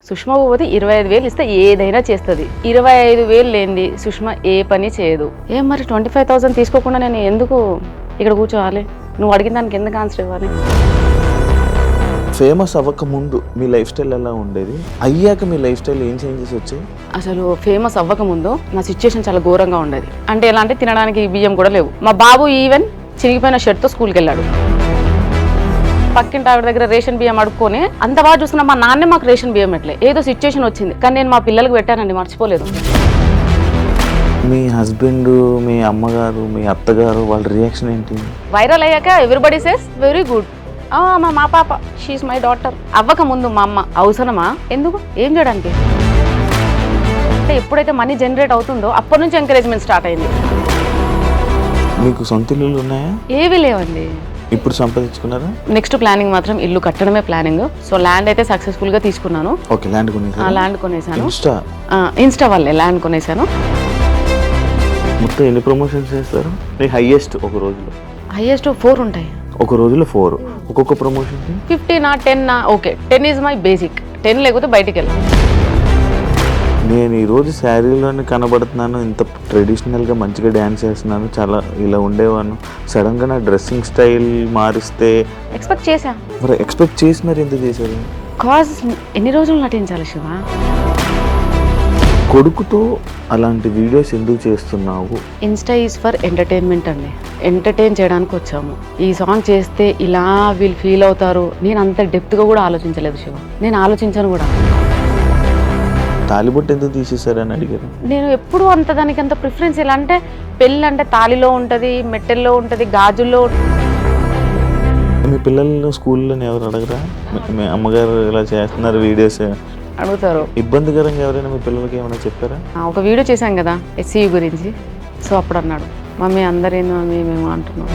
సుష్మా భూపతి 25,000 ఇస్తే ఏదైనా చేస్తుంది. 25,000 లేనిది సుష్మా ఏ పని చేయదు. ఏం మరి 25,000 తీసుకోకుండా నేను ఎందుకు ఇక్కడ కూర్చోవాలి? నువ్వు అడిగిన దానికి ఎందుకు ఆన్సర్ ఇవ్వాలి? ఫేమస్ అవ్వక ముందు మీ లైఫ్ స్టైల్ ఎలా ఉండేది? అయ్యాక మీ లైఫ్ స్టైల్ ఏం చేంజెస్ వచ్చాయి? అసలు ఫేమస్ అవ్వక ముందు నా సిచ్యుయేషన్ చాలా ఘోరంగా ఉండేది. అంటే ఎలా అంటే తినడానికి బియ్యం కూడా లేవు. మా బాబు ఈవెన్ చిరిగిపోయిన షర్ట్తో స్కూల్కి వెళ్ళాడు. పక్కింటి ఆవిడ దగ్గర రేషన్ బియ్యం అడుక్కొని అంత బాగా చూస్తున్నా మా నాన్నే మాకు రేషన్ బియ్యం పెట్టలే. ఏదో సిచ్యుయేషన్ వచ్చింది, కానీ నేను మా పిల్లలకు పెట్టానండి, మర్చిపోలేదు. మీ హస్బెండ్, మీ అమ్మగారు, మీ అత్తగారు వాళ్ళ రియాక్షన్ ఏంటి? వైరల్ అయ్యాక ఎవ్రీబడి సేస్ వెరీ గుడ్. మా పాప షీఈ్ మై డాటర్. అవ్వక ముందు మా అమ్మ అవసరమా, ఎందుకు, ఏం చేయడానికి? అంటే ఎప్పుడైతే మనీ జనరేట్ అవుతుందో అప్పటి నుంచి ఎంకరేజ్మెంట్ స్టార్ట్ అయింది. మీకు సొంత ఇల్లులు ఉన్నాయా? ఏవీ లేవండి. ఇప్పుడు సంపాదించుకున్నారా? నెక్స్ట్ ప్లానింగ్ మాత్రం ఇల్లు కట్టడమే ప్లానింగ్. సో ల్యాండ్ అయితే సక్సెస్ఫుల్ గా తీసుకున్నాను. ఓకే, ల్యాండ్ కొనేసాను. ల్యాండ్ కొనేసాను. ఇన్స్టా వల్లే ల్యాండ్ కొనేసాను. మొత్తం ఎన్ని ప్రమోషన్స్ చేస్తారు? మీ హైయెస్ట్ ఒక రోజులో? హైయెస్ట్ 4 ఉంటాయి. ఒక రోజులో 4. ఒక్కొక్క promotion 50 10 okay. 10 is my basic. 10 లేకపోతే బయటికి వెళ్ళాను. నేను ఈరోజు శారీలోనే కనబడుతున్నాను, ఇంత ట్రెడిషనల్గా మంచిగా డ్యాన్స్ చేస్తున్నాను, చాలా ఇలా ఉండేవాను. సడన్గా నా డ్రెస్సింగ్ స్టైల్ మారిస్తే ఎక్స్పెక్ట్ చేశా. మరి ఎక్స్పెక్ట్ చేసి మరి ఎంత చేశారు? కాజ్ ఎన్ని రోజులు నటించాలి శివ? కొడుకుతో అలాంటి వీడియోస్ ఎందుకు చేస్తున్నావు? ఇన్స్టా ఈజ్ ఫర్ ఎంటర్టైన్మెంట్ అండి. ఎంటర్టైన్ చేయడానికి వచ్చాము. ఈ సాంగ్ చేస్తే ఇలా వీళ్ళు ఫీల్ అవుతారు, నేను అంత డెప్త్గా కూడా ఆలోచించలేదు శివ. నేను ఆలోచించాను కూడా. తాలిబొట్టు ఎందుకు తీసేశారని అడిగారు. నేను ఎప్పుడు అంత దానికి అంత ప్రిఫరెన్స్. ఎలా అంటే పెళ్ళి అంటే తాలిలో ఉంటుంది, మెట్టెల్లో ఉంటుంది, గాజుల్లో. మీ పిల్లలు స్కూల్లో ఎవరు అడగరా? మీ అమ్మగారు ఇలా చేస్తున్నారు వీడియోస్ అడుగుతారు. ఇబ్బందికరంగా ఎవరైనా మీ పిల్లలకి ఏమైనా చెప్పారా? ఒక వీడియో చేశాం కదా SCU గురించి. సో అప్పుడు అన్నాడు, మమ్మీ అందరేందో మమ్మీ మేము అంటున్నాం.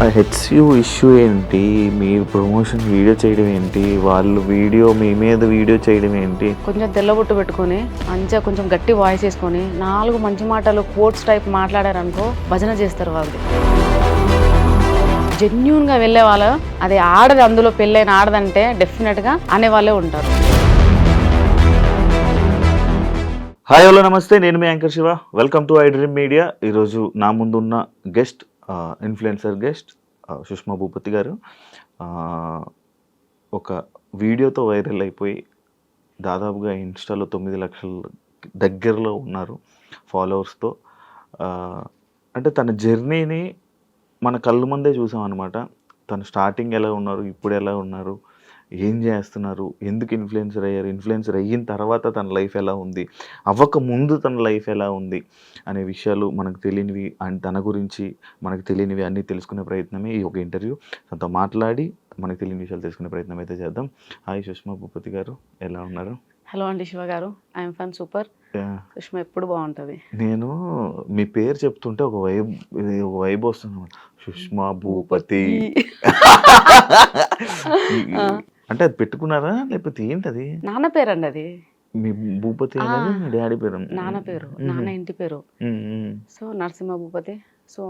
ఆ HCU ఇష్యూ ఏంటి? మీరు ప్రమోషన్ వీడియో చేయడం ఏంటి? వాళ్ళు వీడియో మీ మీద వీడియో చేయడం ఏంటి? కొంచెం తెల్లబొట్టు పెట్టుకొని మంచిగా కొంచెం గట్టి వాయిస్ వేసుకొని 4 మంచి మాటలు కోట్స్ టైప్ మాట్లాడారనుకో భజన చేస్తారు వాళ్ళు. జెన్యూన్గా వెళ్ళే వాళ్ళు, అది ఆడది, అందులో పెళ్ళైన ఆడదంటే డెఫినెట్గా అనేవాళ్ళే ఉంటారు. హాయ్ హలో నమస్తే, నేను మీ anchor Shiva. Welcome to iDream media. ఈరోజు నా ముందున్న guest influencer guest Sushma Bhupathi garu. ఒక వీడియోతో వైరల్ అయిపోయి దాదాపుగా ఇన్స్టాలో 9 లక్షల దగ్గరలో ఉన్నారు ఫాలోవర్స్తో. అంటే తన జర్నీని మన కళ్ళ ముందే చూసాం అనమాట. తను స్టార్టింగ్ ఎలా ఉన్నారు, ఇప్పుడు ఎలా ఉన్నారు, ఏం చేస్తున్నారు, ఎందుకు ఇన్ఫ్లుయెన్సర్ అయ్యారు, ఇన్ఫ్లుయెన్సర్ అయిన తర్వాత తన లైఫ్ ఎలా ఉంది, అవ్వక ముందు తన లైఫ్ ఎలా ఉంది అనే విషయాలు మనకు తెలియనివి అండ్ తన గురించి మనకు తెలియనివి అన్నీ తెలుసుకునే ప్రయత్నమే ఈ ఒక ఇంటర్వ్యూ. తనతో మాట్లాడి మనకు తెలియని విషయాలు తెలుసుకునే ప్రయత్నం అయితే చేద్దాం. హాయ్ సుష్మా భూపతి గారు, ఎలా ఉన్నారు? హలో అండి శివ గారు, ఐఎమ్ ఫన్ సూపర్. సుష్మా ఎప్పుడు బాగుంటుంది. నేను మీ పేరు చెప్తుంటే ఒక వైబ్ వస్తుంది, సుష్మా భూపతి. అంటే అది పెట్టుకున్నారా లేకపోతే ఏంటది? నాన్న పేరు అండి అది. మీ భూపతి అనేది మీ డాడీ పేరు? నాన్న పేరు, నాన్న ఇంటి పేరు. సో నరసింహ భూపతి. సో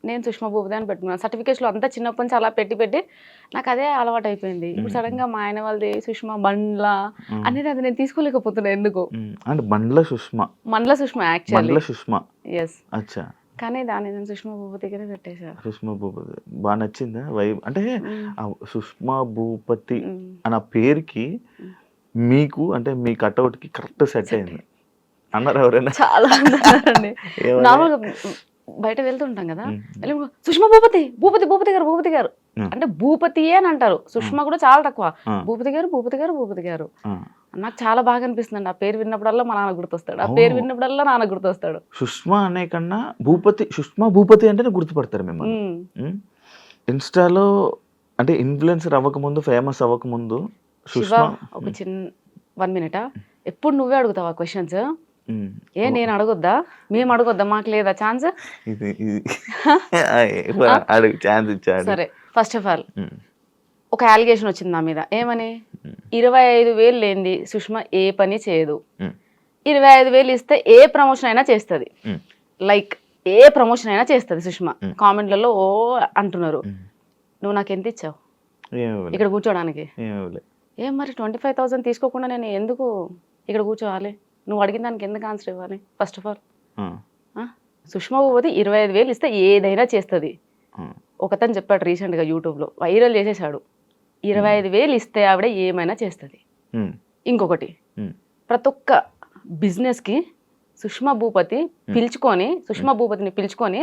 నేను సుష్మా భూపతి అని పెట్టుకున్నాను. సర్టిఫికేట్స్లో అంతా చిన్నప్పటి నుంచి అలా పెట్టి నాకు అదే అలవాటు అయిపోయింది. ఇప్పుడు సడన్గా మా ఆయన వాళ్ళది సుష్మా బండ్ల అనేది అది నేను తీసుకోలేకపోతున్నాను ఎందుకు. అంటే బండ్ల సుష్మా, మండల సుష్మా యాక్చువల్లీ. సుష్మా. ఎస్. అచ్చా. కానీ దాన్ని నేను సుష్మా భూపతిగానే పెట్టేశాను. సుష్మా భూపతి బాగా నచ్చిందా వైబ్? అంటే సుష్మా భూపతి అన్న పేరుకి మీకు అంటే మీ కట్అవుట్కి కరెక్ట్ సెట్ అయింది అన్నారు ఎవరైనా? చాలా అన్నారండి. నార్మల్గా బయట వెళ్తుంటాం కదా, సుష్మా భూపతి భూపతి భూపతి గారు భూపతి గారు అంటే భూపతియే అని అంటారు. సుష్మా కూడా చాలా తక్కువ, భూపతి గారు భూపతి గారు భూపతి గారు. నాకు చాలా బాగా అనిపిస్తుంది. ఆ పేరు విన్నప్పుడల్లా మా నాన్న గుర్తొస్తాడు, ఆ పేరు విన్నప్పుడల్లా నాన్న గుర్తొస్తాడు. సుష్మా అనే కన్నా భూపతి, సుష్మా భూపతి అంటేనే గుర్తుపడతారు మిమ్మల్ని. ఇన్స్టాలో అంటే ఇన్ఫ్లుయెన్సర్ అవ్వకముందు, ఫేమస్ అవ్వకముందు సుష్మా. ఒక చిన్న 1 మినిట్, ఎప్పుడు నువ్వే అడుగుతావా క్వశ్చన్స్? ఏ నేను అడగొద్దా, మేము అడగొద్దా, మాకు లేదా ఛాన్స్? సరే, ఫస్ట్ ఆఫ్ ఆల్ ఒక అలిగేషన్ వచ్చింది నా మీద. ఏమని? 25,000 లేనిది సుష్మా ఏ పని చేయదు. 25,000 ఇస్తే ఏ ప్రమోషన్ అయినా చేస్తుంది. లైక్ ఏ ప్రమోషన్ అయినా చేస్తుంది సుష్మా. కామెంట్లలో ఓ అంటున్నారు. నువ్వు నాకు ఎంత ఇచ్చావు ఏమి ఇవ్వలే, ఇక్కడ కూర్చోడానికి? ఏమి ఇవ్వలే. ఏం మరి 25,000 తీసుకోకుండా నేను ఎందుకు ఇక్కడ కూర్చోవాలి? నువ్వు అడిగిన దానికి ఎందుకు ఆన్సర్ ఇవ్వాలి? ఫస్ట్ ఆఫ్ ఆల్ ఆ, సుష్మా భూపతి 25,000 ఇస్తే ఏదైనా చేస్తుంది. ఆ, ఒకతను చెప్పాడు రీసెంట్గా యూట్యూబ్లో, వైరల్ చేసేసాడు. 25,000 ఇస్తే ఆవిడ ఏమైనా చేస్తుంది. ఉమ్, ఇంకొకటి, ఉమ్, ప్రతి ఒక్క బిజినెస్కి సుష్మా భూపతి సుష్మా భూపతిని పిలుచుకొని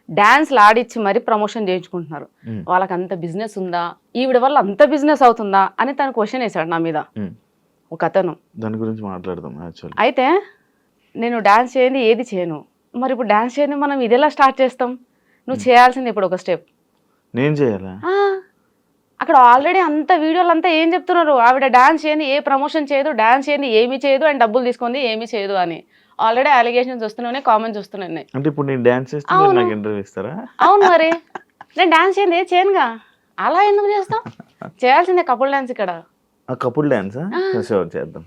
డాన్స్లు ఆడిచ్చి మరీ ప్రమోషన్ చేయించుకుంటున్నారు. ఉమ్, వాళ్ళకి అంత బిజినెస్ ఉందా, ఈవిడ వల్ల అంత బిజినెస్ అవుతుందా అని తను క్వశ్చన్ వేశాడు నా మీద ఉమ్. ఒక అతను. దాని గురించి మాట్లాడదాం యాక్చువల్లీ. అయితే నేను డాన్స్ చేయండి ఏది చేయను, మరి ఇప్పుడు డాన్స్ చేయండి మనం ఇది ఎలా స్టార్ట్ చేస్తాం? నువ్వు చేయాల్సింది ఇప్పుడు ఒక స్టెప్. నేను చేయాలా? అక్కడ ఆల్రెడీ అంత వీడియోలు అంతా ఏం చెప్తున్నారు, ఆవిడ డాన్స్ చేయండి ఏ ప్రమోషన్ చేయదు, డాన్స్ చేయండి ఏమీ చేయదు, అండ్ డబ్బులు తీసుకుంది ఏమీ చేయదు అని ఆల్రెడీ అలిగేషన్స్ వస్తున్నాయి, కామెంట్స్ వస్తున్నాయి. అంటే ఇప్పుడు నేను డాన్స్ చేస్తే మీరు నాకు ఇంటర్వ్యూ ఇస్తారా? అవును మరి, నేను డాన్స్ చేయండి ఏది చేయనుగా, అలా ఎందుకు చేస్తాం? చేయాల్సిందే కపుల్ డాన్స్ ఇక్కడ. కపుల్ డాన్సా? షూర్ చేద్దాం.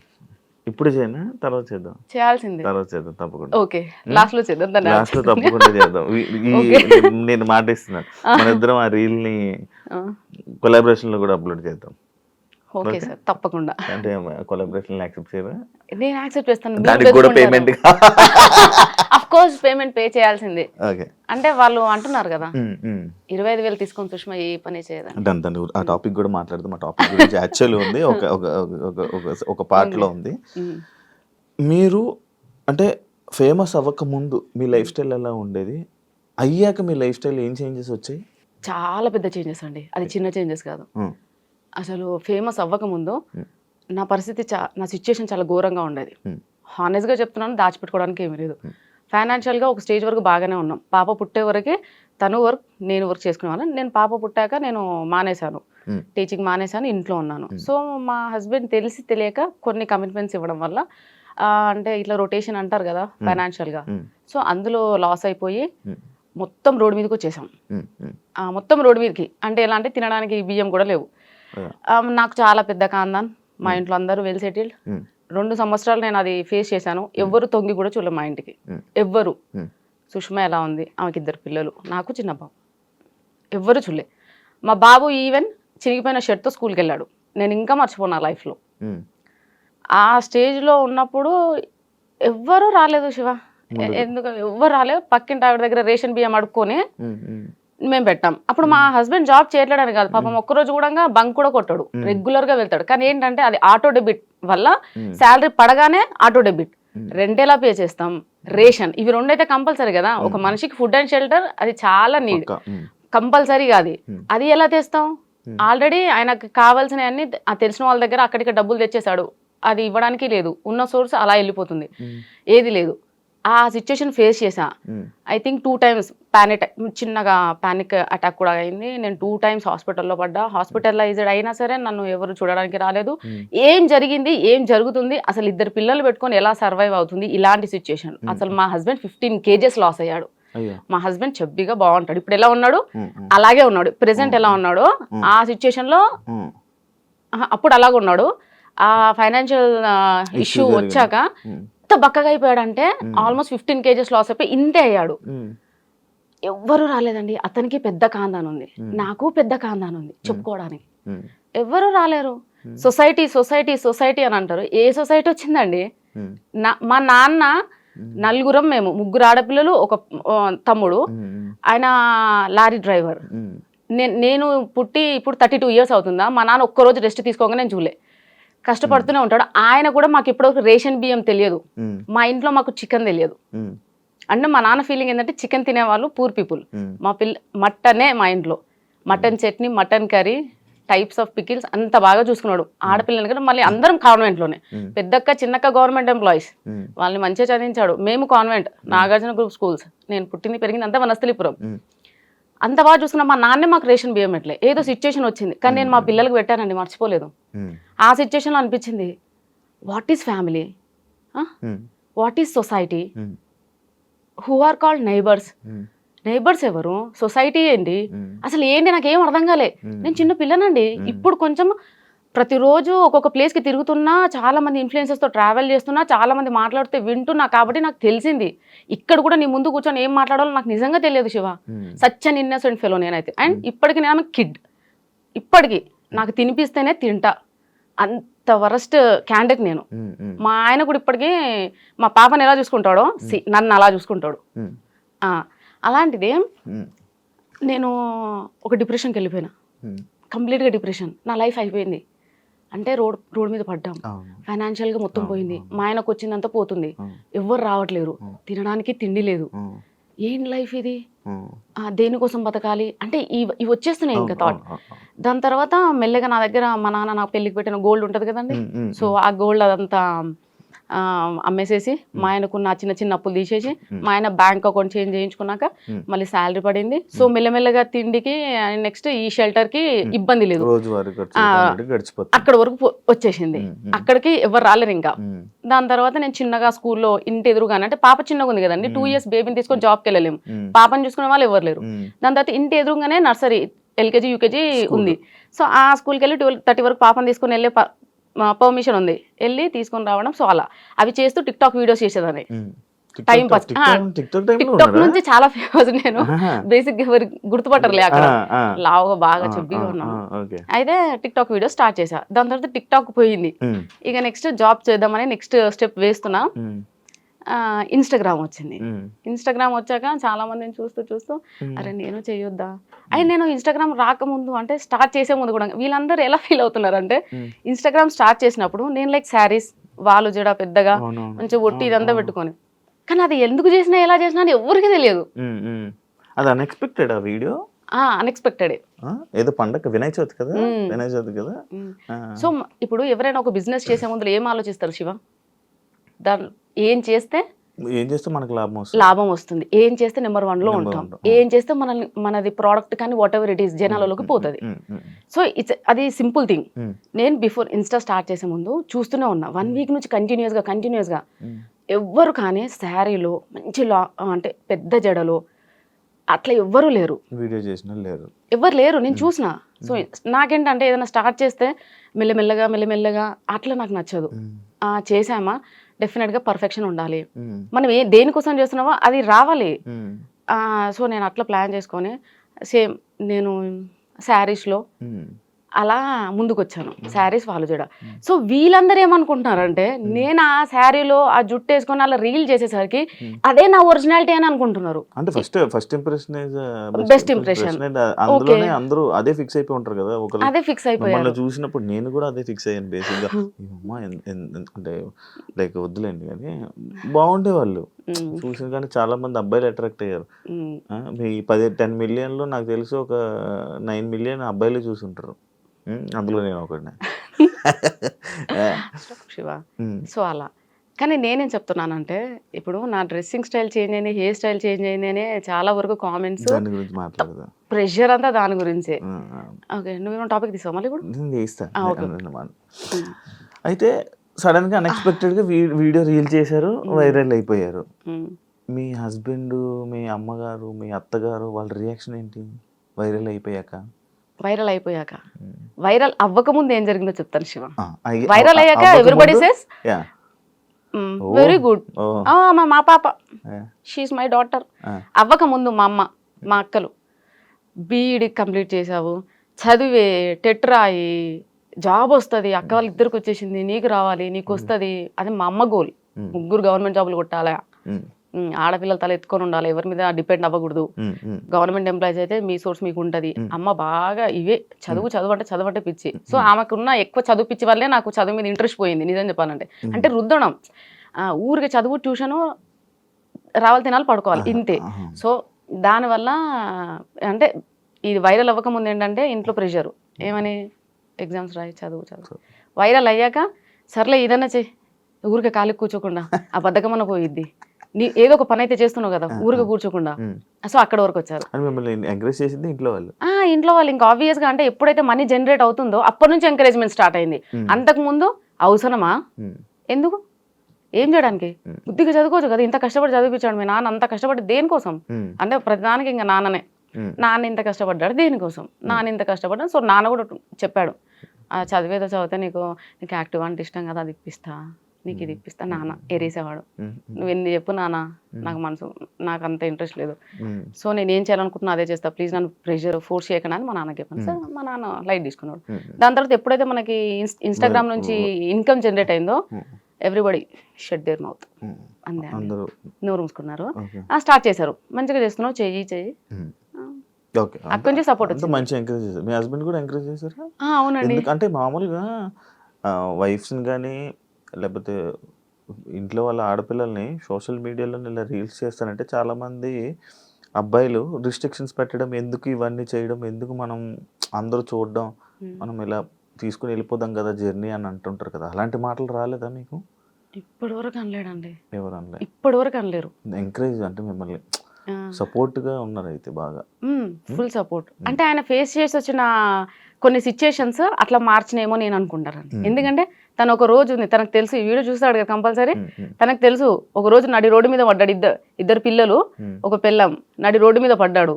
ఇప్పుడు చేయనా తర్వాత చేద్దాం? చేయాల్సిందే. తర్వాత చేద్దాం తప్పకుండా. ఓకే, లాస్ట్ లో చేద్దాం. లాస్ట్ లో తప్పకుండా చేద్దాం. నేను మాట ఇస్తున్నాను, మన ఇద్దరం ఆ రీల్ ని కొలాబరేషన్ లో కూడా అప్లోడ్ చేద్దాం. ఓకే సార్, తప్పకుండా. అంటే కొలాబరేషన్ యాక్సెప్ట్ చేయరా? నేను యాక్సెప్ట్ చేస్తాను. దానికి కూడా payment of course payment pay చేయాల్సిందే. ఓకే, అంటే వాళ్ళు అంటున్నారు కదా 25,000 తీసుకొని సుష్మా ఏ పని చేయదని. దాని ఆ టాపిక్ కూడా మాట్లాడదాం. ఆ టాపిక్ గురించి యాక్చువల్ ఉంది, ఒక పార్ట్ లో ఉంది. మీరు అంటే ఫేమస్ అవ్వక ముందు మీ లైఫ్ స్టైల్ ఎలా ఉండేది, అయ్యాక మీ లైఫ్ స్టైల్ ఏం చేంజెస్ వచ్చాయి? చాలా పెద్ద చేంజెస్ అండి, అది చిన్న చేంజెస్ కాదు. అసలు ఫేమస్ అవ్వకముందు నా పరిస్థితి నా సిచ్యుయేషన్ చాలా ఘోరంగా ఉండేది. హానెస్ట్గా చెప్తున్నాను, దాచిపెట్టుకోవడానికి ఏమీ లేదు. ఫైనాన్షియల్గా ఒక స్టేజ్ వరకు బాగానే ఉన్నాం. పాప పుట్టే వరకే తను వర్క్ నేను వర్క్ చేసుకునేవాను. నేను పాప పుట్టాక నేను మానేశాను, టీచింగ్ మానేశాను, ఇంట్లో ఉన్నాను. సో మా హస్బెండ్ తెలిసి తెలియక కొన్ని కమిట్మెంట్స్ ఇవ్వడం వల్ల అంటే ఇట్లా రొటేషన్ అంటారు కదా ఫైనాన్షియల్గా, సో అందులో లాస్ అయిపోయి మొత్తం రోడ్డు మీదకి వచ్చేసాం. మొత్తం రోడ్డు మీదకి అంటే ఎలా అంటే తినడానికి బియ్యం కూడా లేవు. నాకు చాలా పెద్ద కాందాన్, మా ఇంట్లో అందరూ వెల్ సెటిల్డ్. 2 సంవత్సరాలు నేను అది ఫేస్ చేశాను. ఎవ్వరు తొంగి కూడా చూడలేదు మా ఇంటికి, ఎవ్వరు. సుష్మా ఎలా ఉంది, ఆమెకి 2 పిల్లలు, నాకు చిన్న బాబు, ఎవ్వరు చూడలే. మా బాబు ఈవెన్ చిరిగిపోయిన షర్ట్తో స్కూల్కి వెళ్ళాడు. నేను ఇంకా మర్చిపోను లైఫ్లో. ఆ స్టేజ్లో ఉన్నప్పుడు ఎవ్వరూ రాలేదు శివ, ఎందుకు ఎవ్వరు రాలేదు. పక్కింటి ఆవిడ దగ్గర రేషన్ బియ్యం అడుక్కొని మేము పెట్టాం. అప్పుడు మా హస్బెండ్ జాబ్ చేయట్లేడని కాదు, పాపం ఒక్కరోజు కూడా బంక్ కూడా కొట్టాడు, రెగ్యులర్గా వెళ్తాడు. కానీ ఏంటంటే అది ఆటో డెబిట్ వల్ల శాలరీ పడగానే ఆటో డెబిట్, రెంట్ ఎలా పే చేస్తాం, రేషన్, ఇవి 2 అయితే కంపల్సరీ కదా. ఒక మనిషికి ఫుడ్ అండ్ షెల్టర్ అది చాలా నీడ్, కంపల్సరీగా అది ఎలా తెస్తాం? ఆల్రెడీ ఆయనకు కావాల్సిన అన్ని తెలిసిన వాళ్ళ దగ్గర అక్కడికి డబ్బులు తెచ్చేశాడు, అది ఇవ్వడానికి లేదు. ఉన్న సోర్స్ అలా వెళ్ళిపోతుంది, ఏది లేదు. ఆ సిచ్యుయేషన్ ఫేస్ చేసా. ఐ థింక్ 2 times చిన్నగా పానిక్ అటాక్ కూడా అయింది. నేను 2 times హాస్పిటల్లో పడ్డా. హాస్పిటలైజ్డ్ అయినా సరే నన్ను ఎవరు చూడడానికి రాలేదు. ఏం జరిగింది, ఏం జరుగుతుంది, అసలు 2 పిల్లలు పెట్టుకొని ఎలా సర్వైవ్ అవుతుంది, ఇలాంటి సిచ్యుయేషన్. అసలు మా హస్బెండ్ 15 kgs లాస్ అయ్యాడు. మా హస్బెండ్ చెబ్బిగా బాగుంటాడు, ఇప్పుడు ఎలా ఉన్నాడు అలాగే ఉన్నాడు. ప్రెసెంట్ ఎలా ఉన్నాడు ఆ సిచ్యుయేషన్ లో అప్పుడు అలాగే ఉన్నాడు. ఆ ఫైనాన్షియల్ ఇష్యూ వచ్చాక ఎంత బక్కగా అయిపోయాడంటే ఆల్మోస్ట్ 15 kgs లాస్ అయిపోయి ఇంతే అయ్యాడు. ఎవ్వరు రాలేదండి. అతనికి పెద్ద కాందాన్ ఉంది, నాకు పెద్ద కాందాన్ ఉంది, చెప్పుకోవడానికి ఎవ్వరు రాలేరు. సొసైటీ సొసైటీ సొసైటీ అని అంటారు. ఏ సొసైటీ వచ్చిందండి? మా నాన్న నలుగురం, మేము 3 ఆడపిల్లలు, ఒక తమ్ముడు, ఆయన లారీ డ్రైవర్. నేను పుట్టి ఇప్పుడు 32 years అవుతుందా, మా నాన్న ఒక్కరోజు రెస్ట్ తీసుకోగా నేను చూలే, కష్టపడుతూనే ఉంటాడు. ఆయన కూడా మాకు ఇప్పటివరకు రేషన్ బియ్యం తెలియదు, మా ఇంట్లో మాకు చికెన్ తెలియదు. అంటే మా నాన్న ఫీలింగ్ ఏంటంటే చికెన్ తినేవాళ్ళు పూర్ పీపుల్. మా మటనే, మా ఇంట్లో mutton chutney, mutton curry, types of pickles అంత బాగా చూసుకున్నాడు. ఆడపిల్లలు కూడా మళ్ళీ అందరం కాన్వెంట్లోనే, పెద్దక్క చిన్నక్క గవర్నమెంట్ ఎంప్లాయీస్, వాళ్ళని మంచిగా చదివించాడు. మేము కాన్వెంట్, నాగార్జున గ్రూప్ స్కూల్స్, నేను పుట్టింది పెరిగింది అంతా వనస్థలిపురం. అంత బాగా చూసుకున్నా. మా నాన్నే మాకు రేషన్ బియ్యం ఎట్లే, ఏదో సిచ్యుయేషన్ వచ్చింది కానీ నేను మా పిల్లలకు పెట్టానండి, మర్చిపోలేదు. ఆ సిచ్యుయేషన్లో అనిపించింది, what is family, what is society, who are called neighbours. Neighbours ఎవరు, సొసైటీ ఏంటి, అసలు ఏంటి నాకేం అర్థం కాలే. నేను చిన్న పిల్లనండి. ఇప్పుడు కొంచెం ప్రతిరోజు ఒక్కొక్క ప్లేస్కి తిరుగుతున్నా, చాలా మంది ఇన్ఫ్లుయెన్సర్స్తో ట్రావెల్ చేస్తున్నా, చాలా మంది మాట్లాడితే వింటున్నా, కాబట్టి నాకు తెలిసింది. ఇక్కడ కూడా నీ ముందు కూర్చొని ఏం మాట్లాడాలో నాకు నిజంగా తెలియదు Shiva. Such an innocent fellow నేనైతే. అండ్ ఇప్పటికి నేను కిడ్, ఇప్పటికీ నాకు తినిపిస్తేనే తింటా, అంత వరస్ట్ క్యాండిడేట్ నేను. మా ఆయన కూడా ఇప్పటికీ మా పాపని ఎలా చూసుకుంటాడో నన్ను అలా చూసుకుంటాడు. అలాంటిది నేను ఒక డిప్రెషన్కి వెళ్ళిపోయినా, కంప్లీట్గా డిప్రెషన్. నా లైఫ్ అయిపోయింది. అంటే రోడ్ మీద పడ్డాం, ఫైనాన్షియల్గా మొత్తం పోయింది, మా ఆయనకు వచ్చిందంతా పోతుంది, ఎవ్వరు రావట్లేరు, తినడానికి తిండి లేదు. ఏం లైఫ్ ఇది, దేనికోసం బతకాలి అంటే ఇవి వచ్చేస్తున్నాయి ఇంకా థాట్. దాని తర్వాత మెల్లగా నా దగ్గర మా నాన్న నాకు పెళ్ళికి పెట్టిన గోల్డ్ ఉంటుంది కదండి, సో ఆ గోల్డ్ అదంతా అమ్మేసేసి మా ఆయనకున్న చిన్న చిన్న అప్పులు తీసేసి మా ఆయన బ్యాంక్ అకౌంట్ చేంజ్ చేయించుకున్నాక మళ్ళీ శాలరీ పడింది. సో మెల్లమెల్లగా తిండికి నెక్స్ట్ ఈ షెల్టర్ కి ఇబ్బంది లేదు, అక్కడ వరకు వచ్చేసింది. అక్కడికి ఎవరు రాలేరు ఇంకా. దాని తర్వాత నేను చిన్నగా స్కూల్లో ఇంటి ఎదురుగానే, అంటే పాప చిన్నగా ఉంది కదండి, 2 years బేబీని తీసుకొని జాబ్కి వెళ్ళలేము, పాపని చూసుకునే వాళ్ళు ఎవరు లేరు. దాని తర్వాత ఇంటి ఎదురుగానే నర్సరీ, LKG UKG ఉంది. సో ఆ స్కూల్కి వెళ్ళి 12:30 వరకు పాపని తీసుకొని వెళ్ళే పర్మిషన్ ఉంది, వెళ్ళి తీసుకొని రావడం. సో అలా అవి చేస్తూ టిక్టాక్ వీడియోస్ చేసేదాన్ని. Time pass. టిక్టాక్ నుంచి చాలా ఫేమస్ నేను. బేసిక్ ఎవరు గుర్తుపట్టరులే, అక్కడ లావుగా బాగా చెబ్బిగా ఉన్నాను. అయితే టిక్టాక్ వీడియో స్టార్ట్ చేసా. దాని తర్వాత టిక్టాక్ పోయింది. ఇక నెక్స్ట్ జాబ్ చేద్దామని నెక్స్ట్ స్టెప్ వేస్తున్నా. ఇన్స్టాగ్రామ్ వచ్చింది. ఇన్స్టాగ్రామ్ వచ్చాక చాలా మందిని చూస్తూ అరే నేను చేయొద్దా. అయితే నేను ఇన్స్టాగ్రామ్ రాకముందు, అంటే స్టార్ట్ చేసే ముందు కూడా వీళ్ళందరూ ఎలా ఫీల్ అవుతున్నారు అంటే, ఇన్స్టాగ్రామ్ స్టార్ట్ చేసినప్పుడు నేను లైక్ శారీస్, వాళ్ళు జడ పెద్దగా మంచిగా ఒట్టి ఇదంతా పెట్టుకొని, కానీ అది ఎందుకు చేసినా ఎలా చేసినా అని ఎవరికి తెలియదు. అది అన్ఎక్స్పెక్టెడ్ ఆ వీడియో. అన్ఎక్స్పెక్టెడ్. ఏదో పండగ వినాయక చవితి కదా, వినాయక చవితి కదా. సో ఇప్పుడు ఎవరైనా ఒక బిజినెస్ చేసే ముందు ఏం ఆలోచిస్తారు శివ? దాని ఏం చేస్తే మనకు లాభం వస్తుంది, ఏం చేస్తే నెంబర్ 1 లో ఉంటాం, ఏం చేస్తే మనది ప్రోడక్ట్ కానీ వాట్ ఎవర్ ఇట్ ఈస్ జనాలలోకి పోతుంది. సో అది సింపుల్ థింగ్. నేను బిఫోర్ ఇన్స్టా స్టార్ట్ చేసే ముందు చూస్తూనే ఉన్నా, 1 week నుంచి కంటిన్యూస్గా ఎవ్వరు కానీ శారీలో మంచి అంటే పెద్ద జడలో అట్లా ఎవ్వరూ లేరు, వీడియో చేసిన ఎవ్వరు లేరు, నేను చూసిన. సో నాకేంటంటే ఏదైనా స్టార్ట్ చేస్తే మెల్లమెల్లగా అట్లా నాకు నచ్చదు. చేసామా డెఫినెట్గా పర్ఫెక్షన్ ఉండాలి, మనం దేనికోసం చేస్తున్నామో అది రావాలి. సో నేను అట్లా ప్లాన్ చేసుకొని సేమ్ నేను శారీస్లో అలా ముందుకు వచ్చాను, శారీస్ వాళ్ళు జడ. సో వీళ్ళందరూ ఏమనుకుంటున్నారంటే, నేను ఆ శారీలో ఆ జుట్టు వేసుకొని అలా రీల్ చేసేసరికి అదే నా ఒరిజినాలిటీ అని అనుకుంటున్నారు. అంటే ఫస్ట్ ఇంప్రెషన్ బెస్ట్ ఇంప్రెషన్, అందరూ అదే ఫిక్స్ అయిపోయి ఉంటారు కదా. అదే ఫిక్స్ అయిపోయారు. చూసినప్పుడు నేను కూడా అదే ఫిక్స్ అయ్యాను బేసిక్ గా. అంటే లైక్ వద్దులేండి కానీ బాగుండే వాళ్ళు చూసిన, కానీ చాలా మంది అబ్బాయిలు అట్రాక్ట్ అయ్యారు. మీ 10 million లో నాకు తెలిసి ఒక 9 million అబ్బాయిలు చూసుంటారు, అందులో నేను ఒకటి. శివ సో అలా. కానీ నేనేం చెప్తున్నానంటే, ఇప్పుడు నా డ్రెస్సింగ్ స్టైల్ చేంజ్ అయింది, హెయిర్ స్టైల్ చేంజ్ అయింది అని చాలా వరకు కామెంట్స్, ప్రెషర్ అంతా దాని గురించే. ఓకే, నువ్వేమో టాపిక్ తీసావు మళ్ళీ కూడా. అయితే సడన్ గా అన్ఎక్స్పెక్టెడ్ గా వీడియో రీల్ చేశారు, వైరల్ అయిపోయారు. మీ హస్బెండ్, మీ అమ్మగారు, మీ అత్తగారు వాళ్ళ రియాక్షన్ ఏంటి వైరల్ అయిపోయాక? వైరల్ అవ్వకముందు ఏం జరిగిందో చెప్తాను శివ. వైరల్ అయ్యాక ఎవ్రీబడి సేస్ వెరీ గుడ్, మా పాప షీఈస్ మై డాటర్. అవ్వకముందు మా అమ్మ, మా అక్కలు బీఈడి కంప్లీట్ చేసావు, చదివే, టెట్ రాయి, జాబ్ వస్తుంది, అక్క వాళ్ళు ఇద్దరికి వచ్చేసింది, నీకు రావాలి, నీకు వస్తుంది. అది మా అమ్మ గోల్. 3 గవర్నమెంట్ జాబులు కొట్టాలా, ఆడపిల్లలు తల ఎత్తుకొని ఉండాలి, ఎవరి మీద డిపెండ్ అవ్వకూడదు, గవర్నమెంట్ ఎంప్లాయీస్ అయితే మీ సోర్స్ మీకు ఉంటుంది. అమ్మ బాగా ఇవే చదువు అంటే పిచ్చి. సో ఆమెకున్న ఎక్కువ చదువు పిచ్చి వల్లే నాకు చదువు మీద ఇంట్రెస్ట్ పోయింది నిజం చెప్పాలంటే. అంటే రుద్దడం, ఊరికి చదువు, ట్యూషను, రావాలి, తినాలి, పడుకోవాలి, ఇంతే. సో దానివల్ల అంటే ఇది వైరల్ అవ్వకముందు ఏంటంటే ఇంట్లో ప్రెషరు, ఏమని ఎగ్జామ్స్ రాయి, చదువు. వైరల్ అయ్యాక సర్లే ఏదన్నా చెయ్యి, ఊరికి ఖాళీ కూర్చోకుండా ఆ బద్ధకమన్న పోయిద్ది, నీ ఏదో ఒక పని అయితే చేస్తున్నావు కదా ఊరికి కూర్చోకుండా. సో అక్కడ వరకు వచ్చారు ఇంట్లో వాళ్ళు. ఇంకా ఆబ్వియస్ గా అంటే ఎప్పుడైతే మనీ జనరేట్ అవుతుందో అప్పటి నుంచి ఎంకరేజ్మెంట్ స్టార్ట్ అయింది. అంతకు ముందు అవసరమా, ఎందుకు, ఏం చేయడానికి, బుద్ధిగా చదువుకోవచ్చు కదా, ఇంత కష్టపడి చదివించాడు మీ నాన్న, అంత కష్టపడి దేనికోసం అంటే ప్రతిదానికి ఇంకా నాన్ననే. నాన్న ఇంత కష్టపడ్డాడు దేనికోసం, నాన్న ఇంత కష్టపడ్డాడు. సో నాన్న కూడా చెప్పాడు, చదివేదో చదివితే నీకు యాక్టివ్ అంటే ఇష్టం కదా, అది ఇప్పిస్తా, నీకు ఇది ఇప్పిస్తా నాన్న ఎరేసేవాడు. నువ్వు ఎన్ని చెప్పు నాన్న, నాకు అంత ఇంట్రెస్ట్ లేదు, సో నేను ఏం చేయాలనుకుంటున్నా అదే చేస్తా, ప్లీజ్ నన్ను ప్రెషర్ ఫోర్స్ చేయకుండా అని మా నాన్నకి చెప్పాను. సార్ మా నాన్న లైట్ తీసుకున్నాడు. దాని తర్వాత ఎప్పుడైతే మనకి ఇన్స్టాగ్రామ్ నుంచి ఇన్కమ్ జనరేట్ అయిందో ఎవ్రీబడి షట్ దేర్ మౌత్ అందే, నోరు మూసుకున్నారు. స్టార్ట్ చేశారు, మంచిగా చేస్తున్నావు, చెయ్యి అక్కడి నుంచి సపోర్ట్ వచ్చింది. మంచి ఎంకరేజ్ చేశారు. మీ హస్బెండ్ కూడా ఎంకరేజ్ చేశారు? అవునండి. అంటే మామూలుగా వైఫ్స్ని కానీ లేకపోతే ఇంట్లో వాళ్ళ ఆడపిల్లల్ని సోషల్ మీడియాలో ఇలా రీల్స్ చేస్తారంటే చాలామంది అబ్బాయిలు రిస్ట్రిక్షన్స్ పెట్టడం, ఎందుకు ఇవన్నీ చేయడం, ఎందుకు మనం అందరూ చూడడం, మనం ఇలా తీసుకుని వెళ్ళిపోదాం కదా జర్నీ అని అంటుంటారు కదా, అలాంటి మాటలు రాలేదా మీకు? ఇప్పటి వరకు అనలేడండి. ఎవరు అనలేదు? ఇప్పటి వరకు అనలేరు. ఎంకరేజ్ అంటే మిమ్మల్ని సపోర్ట్ గా ఉన్నారు అయితే బాగా, ఫుల్ సపోర్ట్. అంటే ఆయన ఫేస్ చేసి వచ్చిన కొన్ని సిచ్యుయేషన్స్ అట్లా మార్చినేమో నేను అనుకుంటాను. ఎందుకంటే తను ఒక రోజు ఉంది, తనకు తెలుసు, ఈ వీడియో చూస్తాడు కదా కంపల్సరీ, తనకు తెలుసు ఒక రోజు నడి రోడ్డు మీద పడ్డాడు, ఇద్దరు పిల్లలు ఒక పిల్లం నడి రోడ్డు మీద పడ్డాడు.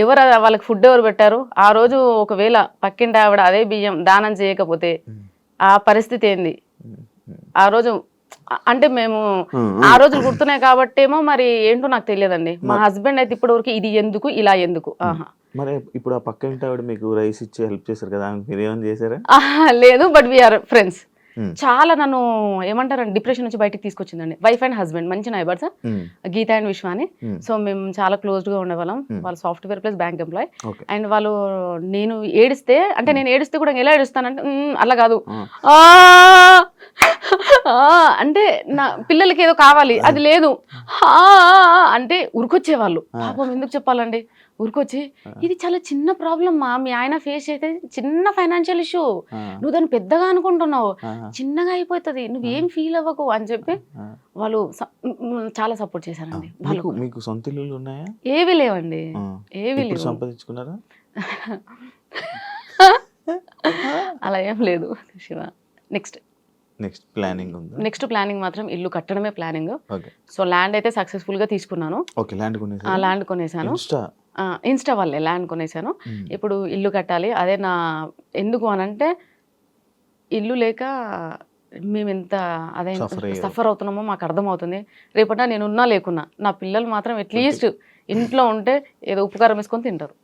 ఎవరు వాళ్ళకి ఫుడ్ ఎవరు పెట్టారు? ఆ రోజు ఒకవేళ పక్కింటి ఆవిడ అదే బియ్యం దానం చేయకపోతే ఆ పరిస్థితి ఏంది ఆ రోజు? అంటే మేము ఆ రోజులు గుర్తున్నాయి కాబట్టేమో మరి ఏంటో నాకు తెలియదండి. మా హస్బెండ్ అయితే ఇప్పటి వరకు ఇది ఎందుకు ఇలా ఎందుకు. మరి ఇప్పుడు ఆ పక్క ఇంటి ఆవిడ మీకు రైస్ ఇచ్చి హెల్ప్ చేశారు కదా, మీరు ఏమైనా చేశారా? లేదు, బట్ వీఆర్ ఫ్రెండ్స్. చాలా నన్ను ఏమంటారండి డిప్రెషన్ నుంచి బయటికి తీసుకొచ్చిందండి. వైఫ్ అండ్ హస్బెండ్ మంచి నైబర్స్, గీత అండ్ విశ్వ అని. సో మేము చాలా క్లోజ్ గా ఉండేవాళ్ళం. వాళ్ళు software plus bank employee. And వాళ్ళు నేను ఏడిస్తే, అంటే నేను ఏడిస్తే కూడా ఎలా ఏడుస్తానంటే అలా కాదు, అంటే నా పిల్లలకి ఏదో కావాలి అది లేదు అంటే ఉరికొచ్చేవాళ్ళు. పాపం ఎందుకు చెప్పాలండి, ఊరికొచ్చి ఇది చాలా చిన్న ప్రాబ్లమ్ మా మీ ఆయన ఫేస్ చేస్తే చిన్న ఫైనాన్షియల్ ఇష్యూ, నువ్వు దాన్ని పెద్దగా అనుకుంటున్నావు, చిన్నగా అయిపోతుంది, నువ్వేం ఫీల్ అవ్వకు అని చెప్పి వాళ్ళు చాలా సపోర్ట్ చేశారండి. మీకు సొంత ఇల్లులు ఉన్నాయా? ఏవి లేవండి, ఏవి లేవు. సంపాదించుకున్నారా? అలా ఏం లేదు శివ. నెక్స్ట్ ప్లానింగ్ మాత్రం ఇల్లు కట్టడమే ప్లానింగ్. సో ల్యాండ్ అయితే సక్సెస్ఫుల్ గా తీసుకున్నాను. ల్యాండ్ కొనేసాను, ఇన్స్టా వల్లే ల్యాండ్ కొనేసాను. ఇప్పుడు ఇల్లు కట్టాలి. అదే నా ఎందుకు అనంటే ఇల్లు లేక మేము ఎంత అదే సఫర్ అవుతున్నామో మాకు అర్థమవుతుంది. రేపట నేను ఉన్నా లేకున్నా నా పిల్లలు మాత్రం అట్లీస్ట్ ఇంట్లో ఉంటే ఏదో ఉపకారం వేసుకొని తింటారు.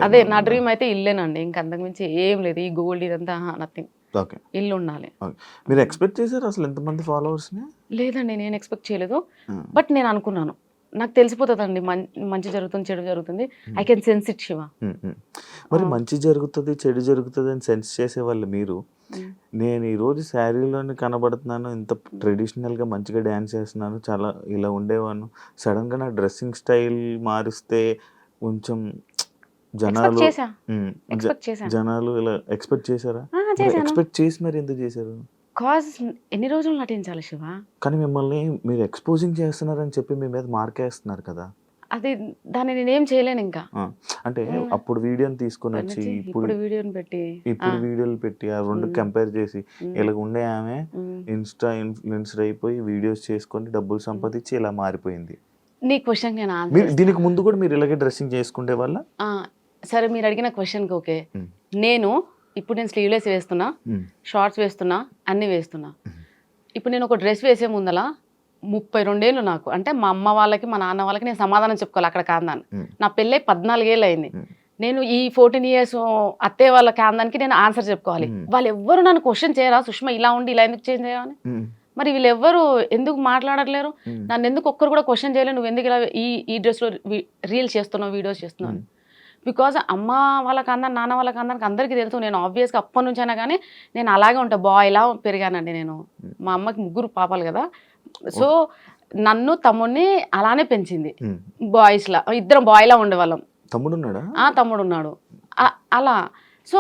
అదే నా డ్రీమ్ అయితే ఇల్లేనండి, ఇంకా అంతకుమించి ఏం లేదు. ఈ గోల్డ్ ఇదంతా నథింగ్, ఇల్లు ఉండాలి. మీరు ఎక్స్పెక్ట్ చేశారు అసలు ఎంతమంది ఫాలోవర్స్? లేదండి, నేను ఎక్స్పెక్ట్ చేయలేదు. బట్ నేను అనుకున్నాను నాకు తెలిసిపోతుందండి మంచి జరుగుతుంది చెడు జరుగుతుంది, I can sense it Shiva. మరి మంచి జరుగుతుంది చెడు జరుగుతుంది అని సెన్స్ చేసే వాళ్ళు మీరు, నేను ఈరోజు శారీలోనే కనబడుతున్నాను, ఇంత ట్రెడిషనల్గా మంచిగా డ్యాన్స్ చేస్తున్నాను, చాలా ఇలా ఉండేవాను, సడన్గా నా డ్రెస్సింగ్ స్టైల్ మారిస్తే కొంచెం జనాలు ఇలా ఎక్స్పెక్ట్ చేశారా? ఎక్స్పెక్ట్ చేసి మరి ఎందుకు చేశారు? కాజ్ ఎన్ని రోజులు నటించాలి శివ? కానీ మిమ్మల్ని మీరు ఎక్స్పోజింగ్ చేస్తున్నారని చెప్పి మీ మీద మార్కేస్తున్నారు కదా, అది దాన్ని నేనేం చేయలేను ఇంకా. అంటే అప్పుడు వీడియోని తీసుకొని వచ్చి ఇప్పుడు వీడియోలు పెట్టి ఆ రెండు కంపేర్ చేసి ఇలా ఉండే ఆమె ఇన్స్టా ఇన్ఫ్లుయెన్సర్ అయిపోయి వీడియోస్ చేసుకొని డబ్బులు సంపాదించి ఇలా మారిపోయింది. నీ క్వశ్చన్ నేను దీనికి ముందు కూడా మీరు ఇలాగే డ్రెస్సింగ్ చేసుకుంటే వాళ్ళ? సరే, మీరు అడిగిన క్వశ్చన్కి ఓకే. నేను స్లీవ్లెస్ వేస్తున్నా, షార్ట్స్ వేస్తున్నా, అన్ని వేస్తున్నా. ఇప్పుడు నేను ఒక డ్రెస్ వేసే ముందల 32 ఏళ్ళు నాకు, అంటే మా అమ్మ వాళ్ళకి మా నాన్న వాళ్ళకి నేను సమాధానం చెప్పుకోవాలి అక్కడ కాందాన్ని. నా పెళ్ళై 14 ఏళ్ళు అయింది. నేను ఈ 14 years అత్తయ్య వాళ్ళ కాందానికి నేను ఆన్సర్ చెప్పుకోవాలి. వాళ్ళు ఎవ్వరు నన్ను క్వశ్చన్ చేయరా, సుష్మా ఇలా ఉండి ఇలా ఎందుకు చేంజ్ అయ్యావని? మరి వీళ్ళెవ్వరు ఎందుకు మాట్లాడట్లేరు? నన్ను ఎందుకు ఒక్కరు కూడా క్వశ్చన్ చేయలేరు, నువ్వు ఎందుకు ఇలా ఈ డ్రెస్లో రీల్స్ చేస్తున్నావు, వీడియోస్ చేస్తున్నావు? బికాజ్ అమ్మ వాళ్ళకి అందరు నాన్న వాళ్ళకి అందరికి అందరికీ తెలుసు, నేను ఆబ్వియస్గా అప్పటి నుంచి అయినా కానీ నేను అలాగే ఉంటాను, బాయ్లా పెరిగానండి నేను. మా అమ్మకి 3 పాపాలు కదా, సో నన్ను తమ్ముడిని అలానే పెంచింది. బాయ్స్లా ఇద్దరం బాయ్లా ఉండేవాళ్ళం. తమ్ముడు ఉన్నాడు అలా. సో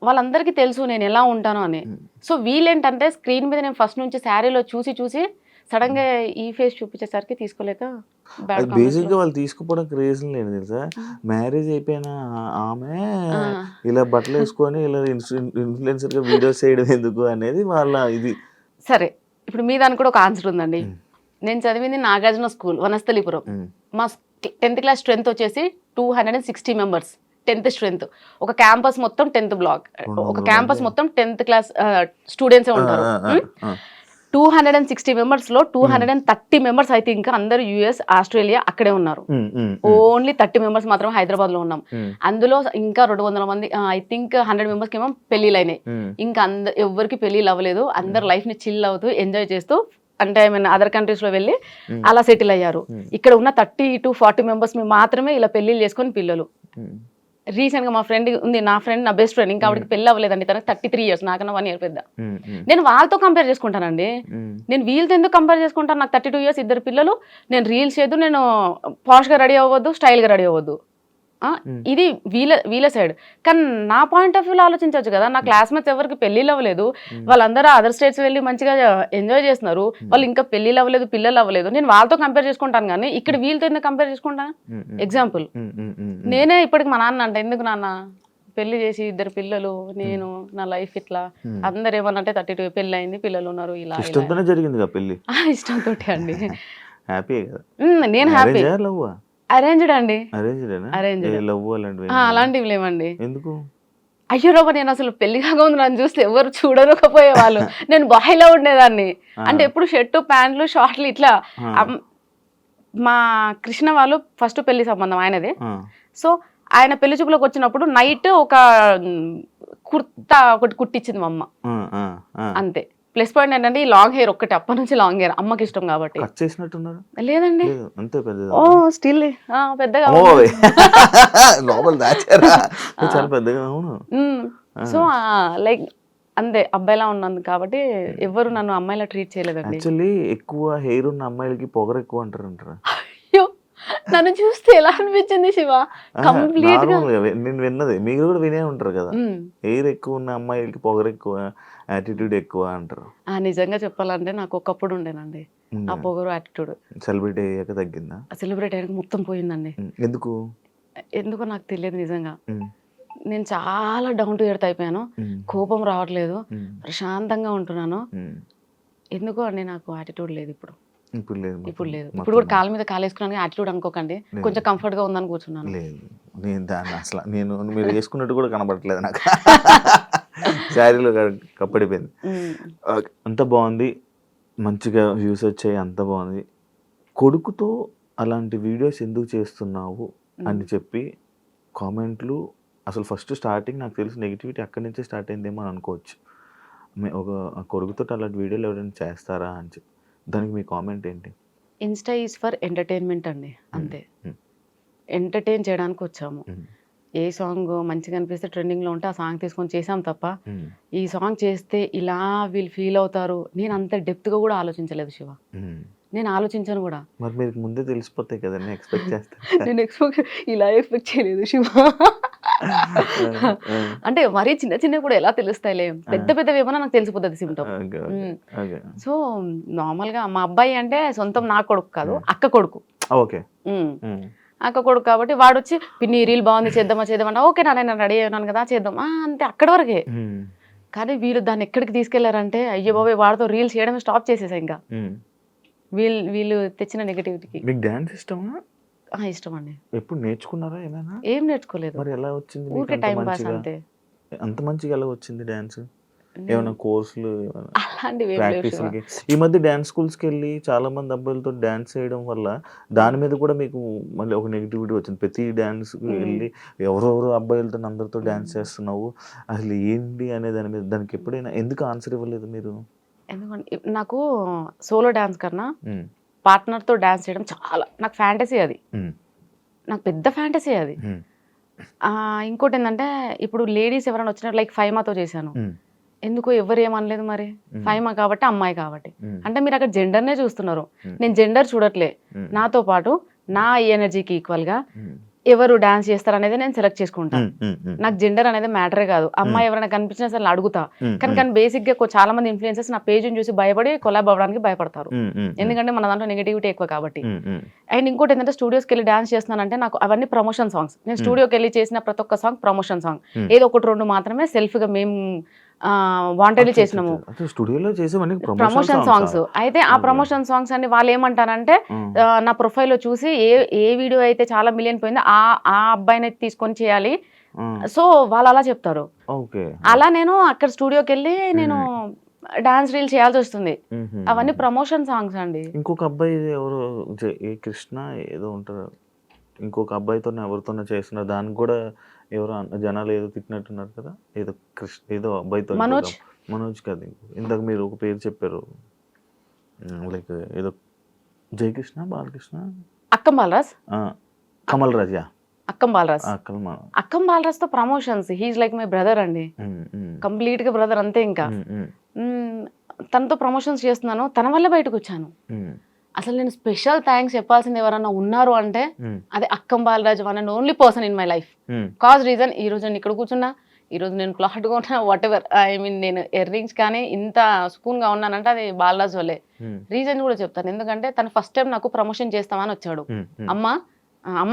వాళ్ళందరికీ తెలుసు నేను ఎలా ఉంటాను అని. సో వీళ్ళేంటంటే స్క్రీన్ మీద నేను ఫస్ట్ నుంచి శారీలో చూసి సడన్ గా ఈ ఫేస్ చూపించేసరికి తీసుకోలేక బేసిక్ గా వాళ్ళు తీసుకుపోవడానికి రీజన్ లేదు తెలుసా, మ్యారేజ్ అయిపోయిన ఆమె ఇలా బట్టలు వేసుకొని ఇలా ఇన్ఫ్లుయెన్సర్ గా వీడియోస్ చేయడం ఎందుకు అనేది వాళ్ళ ఇది. సరే, ఇప్పుడు మీ దానికి కూడా ఒక ఆన్సర్ ఉందండి. నేను చదివింది నాగార్జున స్కూల్ వనస్థలిపురం. మా 10th class స్ట్రెంత్ వచ్చేసి 260 members. 10th strength. ఒక క్యాంపస్ మొత్తం 10th బ్లాక్, ఒక 200 క్యాంపస్ మంది. మొత్తం 10th క్లాస్ స్టూడెంట్సే ఉంటారు. 260 మెంబర్స్ లో 230 మెంబర్స్ అయితే ఇంకా అందరూ యుఎస్, ఆస్ట్రేలియా అక్కడే ఉన్నారు. ఓన్లీ 30 మెంబర్స్ మాత్రం హైదరాబాద్ లో ఉన్నాం. అందులో ఇంకా 200 మంది, ఐ థింక్ 100 మెంబర్స్ కి ఏమో పెళ్లిళ్ళు అయినాయి. ఇంకా ఎవరికి పెళ్లిళ్ళు అవ్వలేదు. అందరు లైఫ్ ని చిల్ అవుతూ ఎంజాయ్ చేస్తూ, అంటే ఐ మీన్ అదర్ కంట్రీస్ లో వెళ్ళి అలా సెటిల్ అయ్యారు. ఇక్కడ ఉన్న 30 to 40 మెంబర్స్ మాత్రమే ఇలా పెళ్లిళ్ళు చేసుకొని పిల్లలు. రీసెంట్ గా మా ఫ్రెండ్ ఉంది, నా ఫ్రెండ్, నా బెస్ట్ ఫ్రెండ్, ఇంకా ఆవిడకి పెళ్లి అవ్వలేదండి. తనకి 33 years, నాకన్నా 1 year పెద్ద. నేను వాళ్ళతో కంపేర్ చేసుకుంటానండి. నేను వీళ్ళతో ఎందుకు కంపేర్ చేసుకుంటాను? నాకు 32 years, 2 పిల్లలు. నేను రీల్స్ చేయదు, నేను పాష్ గా రెడీ అవ్వద్దు, స్టైల్ గా రెడీ అవ్వద్దు. ఇది వీళ్ళ సైడ్. కానీ నా పాయింట్ ఆఫ్ వ్యూలో ఆలోచించవచ్చు కదా. నా క్లాస్మేట్స్ ఎవరికి పెళ్లిళ్ళు అవ్వలేదు, వాళ్ళందరూ అదర్ స్టేట్స్ వెళ్ళి మంచిగా ఎంజాయ్ చేస్తున్నారు. వాళ్ళు ఇంకా పెళ్లిళ్ళు అవ్వలేదు, పిల్లలు అవ్వలేదు. నేను వాళ్ళతో కంపేర్ చేసుకుంటాను, కానీ ఇక్కడ వీళ్ళతో ఎందుకు కంపేర్ చేసుకుంటాను? ఎగ్జాంపుల్, నేనే ఇప్పటికి మా నాన్న అంట, ఎందుకు నాన్న పెళ్లి చేసి 2 పిల్లలు, నేను నా లైఫ్ ఇట్లా, అందరు ఏమన్నంటే 32 పెళ్లి అయింది, పిల్లలు ఉన్నారు, ఇలా ఇష్టంతోనే జరిగింది పెళ్లి. ఇష్టంతో అండి. హ్యాపీ. నేను హ్యాపీ. అరేంజ్డ్ అండి. అలాంటివి లేవండి. ఎందుకు? అయ్యో రాబా, నేను అసలు పెళ్లి కాకముందు నన్ను చూస్తే ఎవరు చూడకపోయేవాళ్ళు. నేను బాయ్లో ఉండేదాన్ని. అంటే ఎప్పుడు షర్టు, ప్యాంట్లు, షార్ట్లు ఇట్లా. మా కృష్ణ వాళ్ళు ఫస్ట్ పెళ్లి సంబంధం ఆయనదే. సో ఆయన పెళ్లి చూపులోకి వచ్చినప్పుడు నైట్ ఒక కుర్తా ఒకటి కుట్టించింది మా అమ్మ, అంతే. ప్లస్ పాయింట్ ఏంటంటే ఈ లాంగ్ హెయిర్ ఒక్కటి, అప్పటి నుంచి లాంగ్ హెయిర్ అమ్మకి ఇష్టం కాబట్టి. లేదండి, ఓ స్టిల్ పెద్దగా. సో లైక్ అంతే, అబ్బాయిలా ఉన్నది కాబట్టి ఎవరు నన్ను అమ్మాయిలా ట్రీట్ చేయలేదండి. యాక్చువల్లీ ఎక్కువ హెయిర్ ఉన్న అమ్మాయిలకి పొగరు ఎక్కువ అంటారు. అయ్యో, నన్ను చూస్తే ఎలా అనిపించింది శివ? కంప్లీట్ గా నేను విన్నది, మీరు కూడా వినే ఉంటారు కదా, హెయిర్ ఎక్కువ ఉన్న అమ్మాయిలకి పొగరు ఎక్కువ, యాటిట్యూడ్ ఎక్కువ అంటారు. నిజంగా చెప్పాలంటే నాకు ఒకప్పుడు ఉండేనండి ఆ పొగరు, యాటిట్యూడ్. సెలబ్రిటీ అయ్యాక తగ్గిందా? సెలబ్రిటీ అయ్యాక మొత్తం పోయిందండి. ఎందుకో నాకు తెలియదు నిజంగా. నేను చాలా డౌన్ టు ఎర్త్ అయిపోయాను. కోపం రావట్లేదు, ప్రశాంతంగా ఉంటున్నాను. ఎందుకో అండి నాకు యాటిట్యూడ్ లేదు ఇప్పుడు. ఇప్పుడు లేదు. ఇప్పుడు కూడా కాళ్ళ మీద కాలేసుకున్నాను, యాటిట్యూడ్ అనుకోకండి. కొంచెం కంఫర్ట్ గా ఉందని కూర్చున్నాను. నేను దాన్ని అసలు మీరు వేసుకున్నట్టు కూడా కనబడట్లేదు నాకు. శారీలో కప్పడిపోయింది. అంత బాగుంది, మంచిగా వ్యూస్ వచ్చాయి, అంత బాగుంది. కొడుకుతో అలాంటి వీడియోస్ ఎందుకు చేస్తున్నావు అని చెప్పి కామెంట్లు, అసలు ఫస్ట్ స్టార్టింగ్ నాకు తెలిసి నెగిటివిటీ అక్కడి నుంచే స్టార్ట్ అయిందేమో అని అనుకోవచ్చు. ఒక కొడుకుతో అలాంటి వీడియోలు ఎవరైనా చేస్తారా అని చెప్పి, దానికి మీ కామెంట్ ఏంటి? ఇన్స్టా ఈజ్ ఫర్ ఎంటర్టైన్మెంట్ అండి, అంతే. ఎంటర్టైన్ చేయడానికి వచ్చాము. ఏ సాంగ్ మంచిగా అనిపిస్తే ట్రెండింగ్ లో ఉంటే ఆ సాంగ్ తీసుకొని చేసాం తప్ప, ఈ సాంగ్ చేస్తే ఇలా వీళ్ళు ఫీల్ అవుతారు, నేను అంత డెప్త్ గా కూడా ఆలోచించలేదు శివ. నేను ఆలోచించాను కూడా. మరి మీకు ముందే తెలిసిపోతాయి కదా, ఎక్స్పెక్ట్ చేస్తాను. నేను ఇలా ఎక్స్పెక్ట్ చేయలేదు శివ. అంటే మరీ చిన్న చిన్న కూడా ఎలా తెలుస్తాయిలే, పెద్ద పెద్దవి ఏమన్నా నాకు తెలిసిపోతుంది సిమ్టమ్. సో నార్మల్ గా మా అబ్బాయి అంటే సొంతం నా కొడుకు కాదు, అక్క కొడుకు. అక్క కొడుకు కాబట్టి వాడు వచ్చి పిన్ని రీల్ బాగుంది చేద్దామా ఓకే నేను రెడీ అయినాను కదా చేద్దాం అంతే, అక్కడి వరకే. కానీ వీళ్ళు దాన్ని ఎక్కడికి తీసుకెళ్లారంటే, అయ్యో బాబాయ్ వాడితో రీల్స్ చేయడమే స్టాప్ చేసేసా. ఇంకా వీళ్ళు తెచ్చిన నెగటివిటీకి. మీకు డాన్స్ ఇష్టమా? ఇష్టం అండి. ఎప్పుడు నేర్చుకున్నారా ఏమైనా? ఏం నేర్చుకోలేదు. మరి ఎలా వచ్చింది? ఊరికే టైం పాస్ అంతే. అంత మంచిగా ఎలా వచ్చింది డాన్స్? ఏమైనా కోర్సులు, అలాంటివి ప్రాక్టీస్లకి? ఈ మధ్య డాన్స్ స్కూల్స్కి వెళ్ళి చాలా మంది అబ్బాయిలతో డాన్స్ చేయడం వల్ల దాని మీద కూడా మీకు మళ్ళీ ఒక నెగిటివిటీ వచ్చింది. ప్రతి డాన్స్కి వెళ్ళి ఎవరెవరు అబ్బాయిలతో అందరితో డాన్స్ చేస్తున్నావు, అసలు ఏంటి అనే దాని మీద, దానికి ఎప్పుడైనా ఎందుకు ఆన్సర్ ఇవ్వలేదు మీరు? ఎందుకంటే నాకు సోలో డాన్స్ కన్నా పార్ట్నర్తో డాన్స్ చేయడం చాలా నాకు ఫ్యాంటసీ. అది నాకు పెద్ద ఫ్యాంటసీ అది. ఇంకోటి ఏంటంటే, ఇప్పుడు లేడీస్ ఎవరైనా వచ్చినట్టు లైక్ ఫైమాతో చేశాను, ఎందుకో ఎవరు ఏమనలేదు. మరి ఫైమా కాబట్టి, అమ్మాయి కాబట్టి. అంటే మీరు అక్కడ జెండర్నే చూస్తున్నారు, నేను జెండర్ చూడట్లే. నాతో పాటు నా ఎనర్జీకి ఈక్వల్గా ఎవరు డాన్స్ చేస్తారు అనేది నేను సెలెక్ట్ చేసుకుంటాను. నాకు జెండర్ అనేది మ్యాటరే కాదు. అమ్మాయి ఎవరైనా కనిపించినా సరే అడుగుతా. కానీ బేసిక్ గా చాలా మంది ఇన్ఫ్లుయెన్సర్స్ నా పేజ్ని చూసి భయపడి కొలాబ్ అవ్వడానికి భయపడతారు, ఎందుకంటే మన దాంట్లో నెగిటివిటీ ఎక్కువ కాబట్టి. అండ్ ఇంకోటి ఏంటంటే, స్టూడియోస్కి వెళ్ళి డాన్స్ చేస్తున్నానంటే నాకు అవన్నీ ప్రమోషన్ సాంగ్స్. నేను స్టూడియోకి వెళ్ళి చేసిన ప్రతి ఒక్క సాంగ్ ప్రమోషన్ సాంగ్. ఏదో 1-2 మాత్రమే సెల్ఫ్ గా మేము వాంటెడ్లీ చేసినాము స్టూడియోలో చేసేవన్నీ ప్రమోషన్ సాంగ్స్. అయితే ఆ ప్రమోషన్ సాంగ్స్ అన్ని వాళ్ళు ఏమంటారంటే నా ప్రొఫైల్లో చూసి ఏ వీడియో అయితే చాలా మిలియన్ పోయిందో ఆ అబ్బాయిని తీసుకొని చేయాలి, సో వాళ్ళు అలా చెప్తారు. అలా నేను అక్కడ స్టూడియోకి వెళ్ళి నేను డాన్స్ రీల్ చేయాల్సి వస్తుంది. అవన్నీ ప్రమోషన్ సాంగ్స్ అండి. ఇంకొక అబ్బాయి ఎవరు ఏ కృష్ణ ఏదో ఉంటారు, ఇంకొక అబ్బాయితో ఎవరితోనే చేస్తున్నారు, దానికి కూడా ఎవరో జనాలు ఏదో తిట్టినట్టున్నారు కదా, ఏదో కృష్ణ ఏదో అబ్బాయితో, మనోజ్ కదా, ఇందాక మీరు ఒక పేరు చెప్పారు లైక్ ఏదో జయకృష్ణ బాలకృష్ణ అక్కం బాలరాజ్, కమల్ రాజ్, అక్కం బాలరాజ్ తో promotions. He's like my brother అండి, కంప్లీట్ గా బ్రదర్ అంతే. ఇంకా తనతో ప్రమోషన్స్ చేస్తున్నాను, తన వల్ల బయటకు వచ్చాను. అసలు నేను స్పెషల్ థ్యాంక్స్ చెప్పాల్సింది ఎవరన్నా ఉన్నారు అంటే అదే అక్కం Balaraj, one and only person in my life. Cause reason ఈ రోజు నేను ఇక్కడ కూర్చున్నా, ఈ రోజు నేను క్లాట్ గా ఉన్నా, వాట్ ఎవర్ ఐ మీన్ నేను ఇయర్ రింగ్స్ కానీ ఇంత సుకూన్ గా ఉన్నానంటే అది బాలరాజ్ వల్లే. రీజన్ కూడా చెప్తాను, ఎందుకంటే తను ఫస్ట్ టైం నాకు ప్రమోషన్ చేస్తామని వచ్చాడు. అమ్మ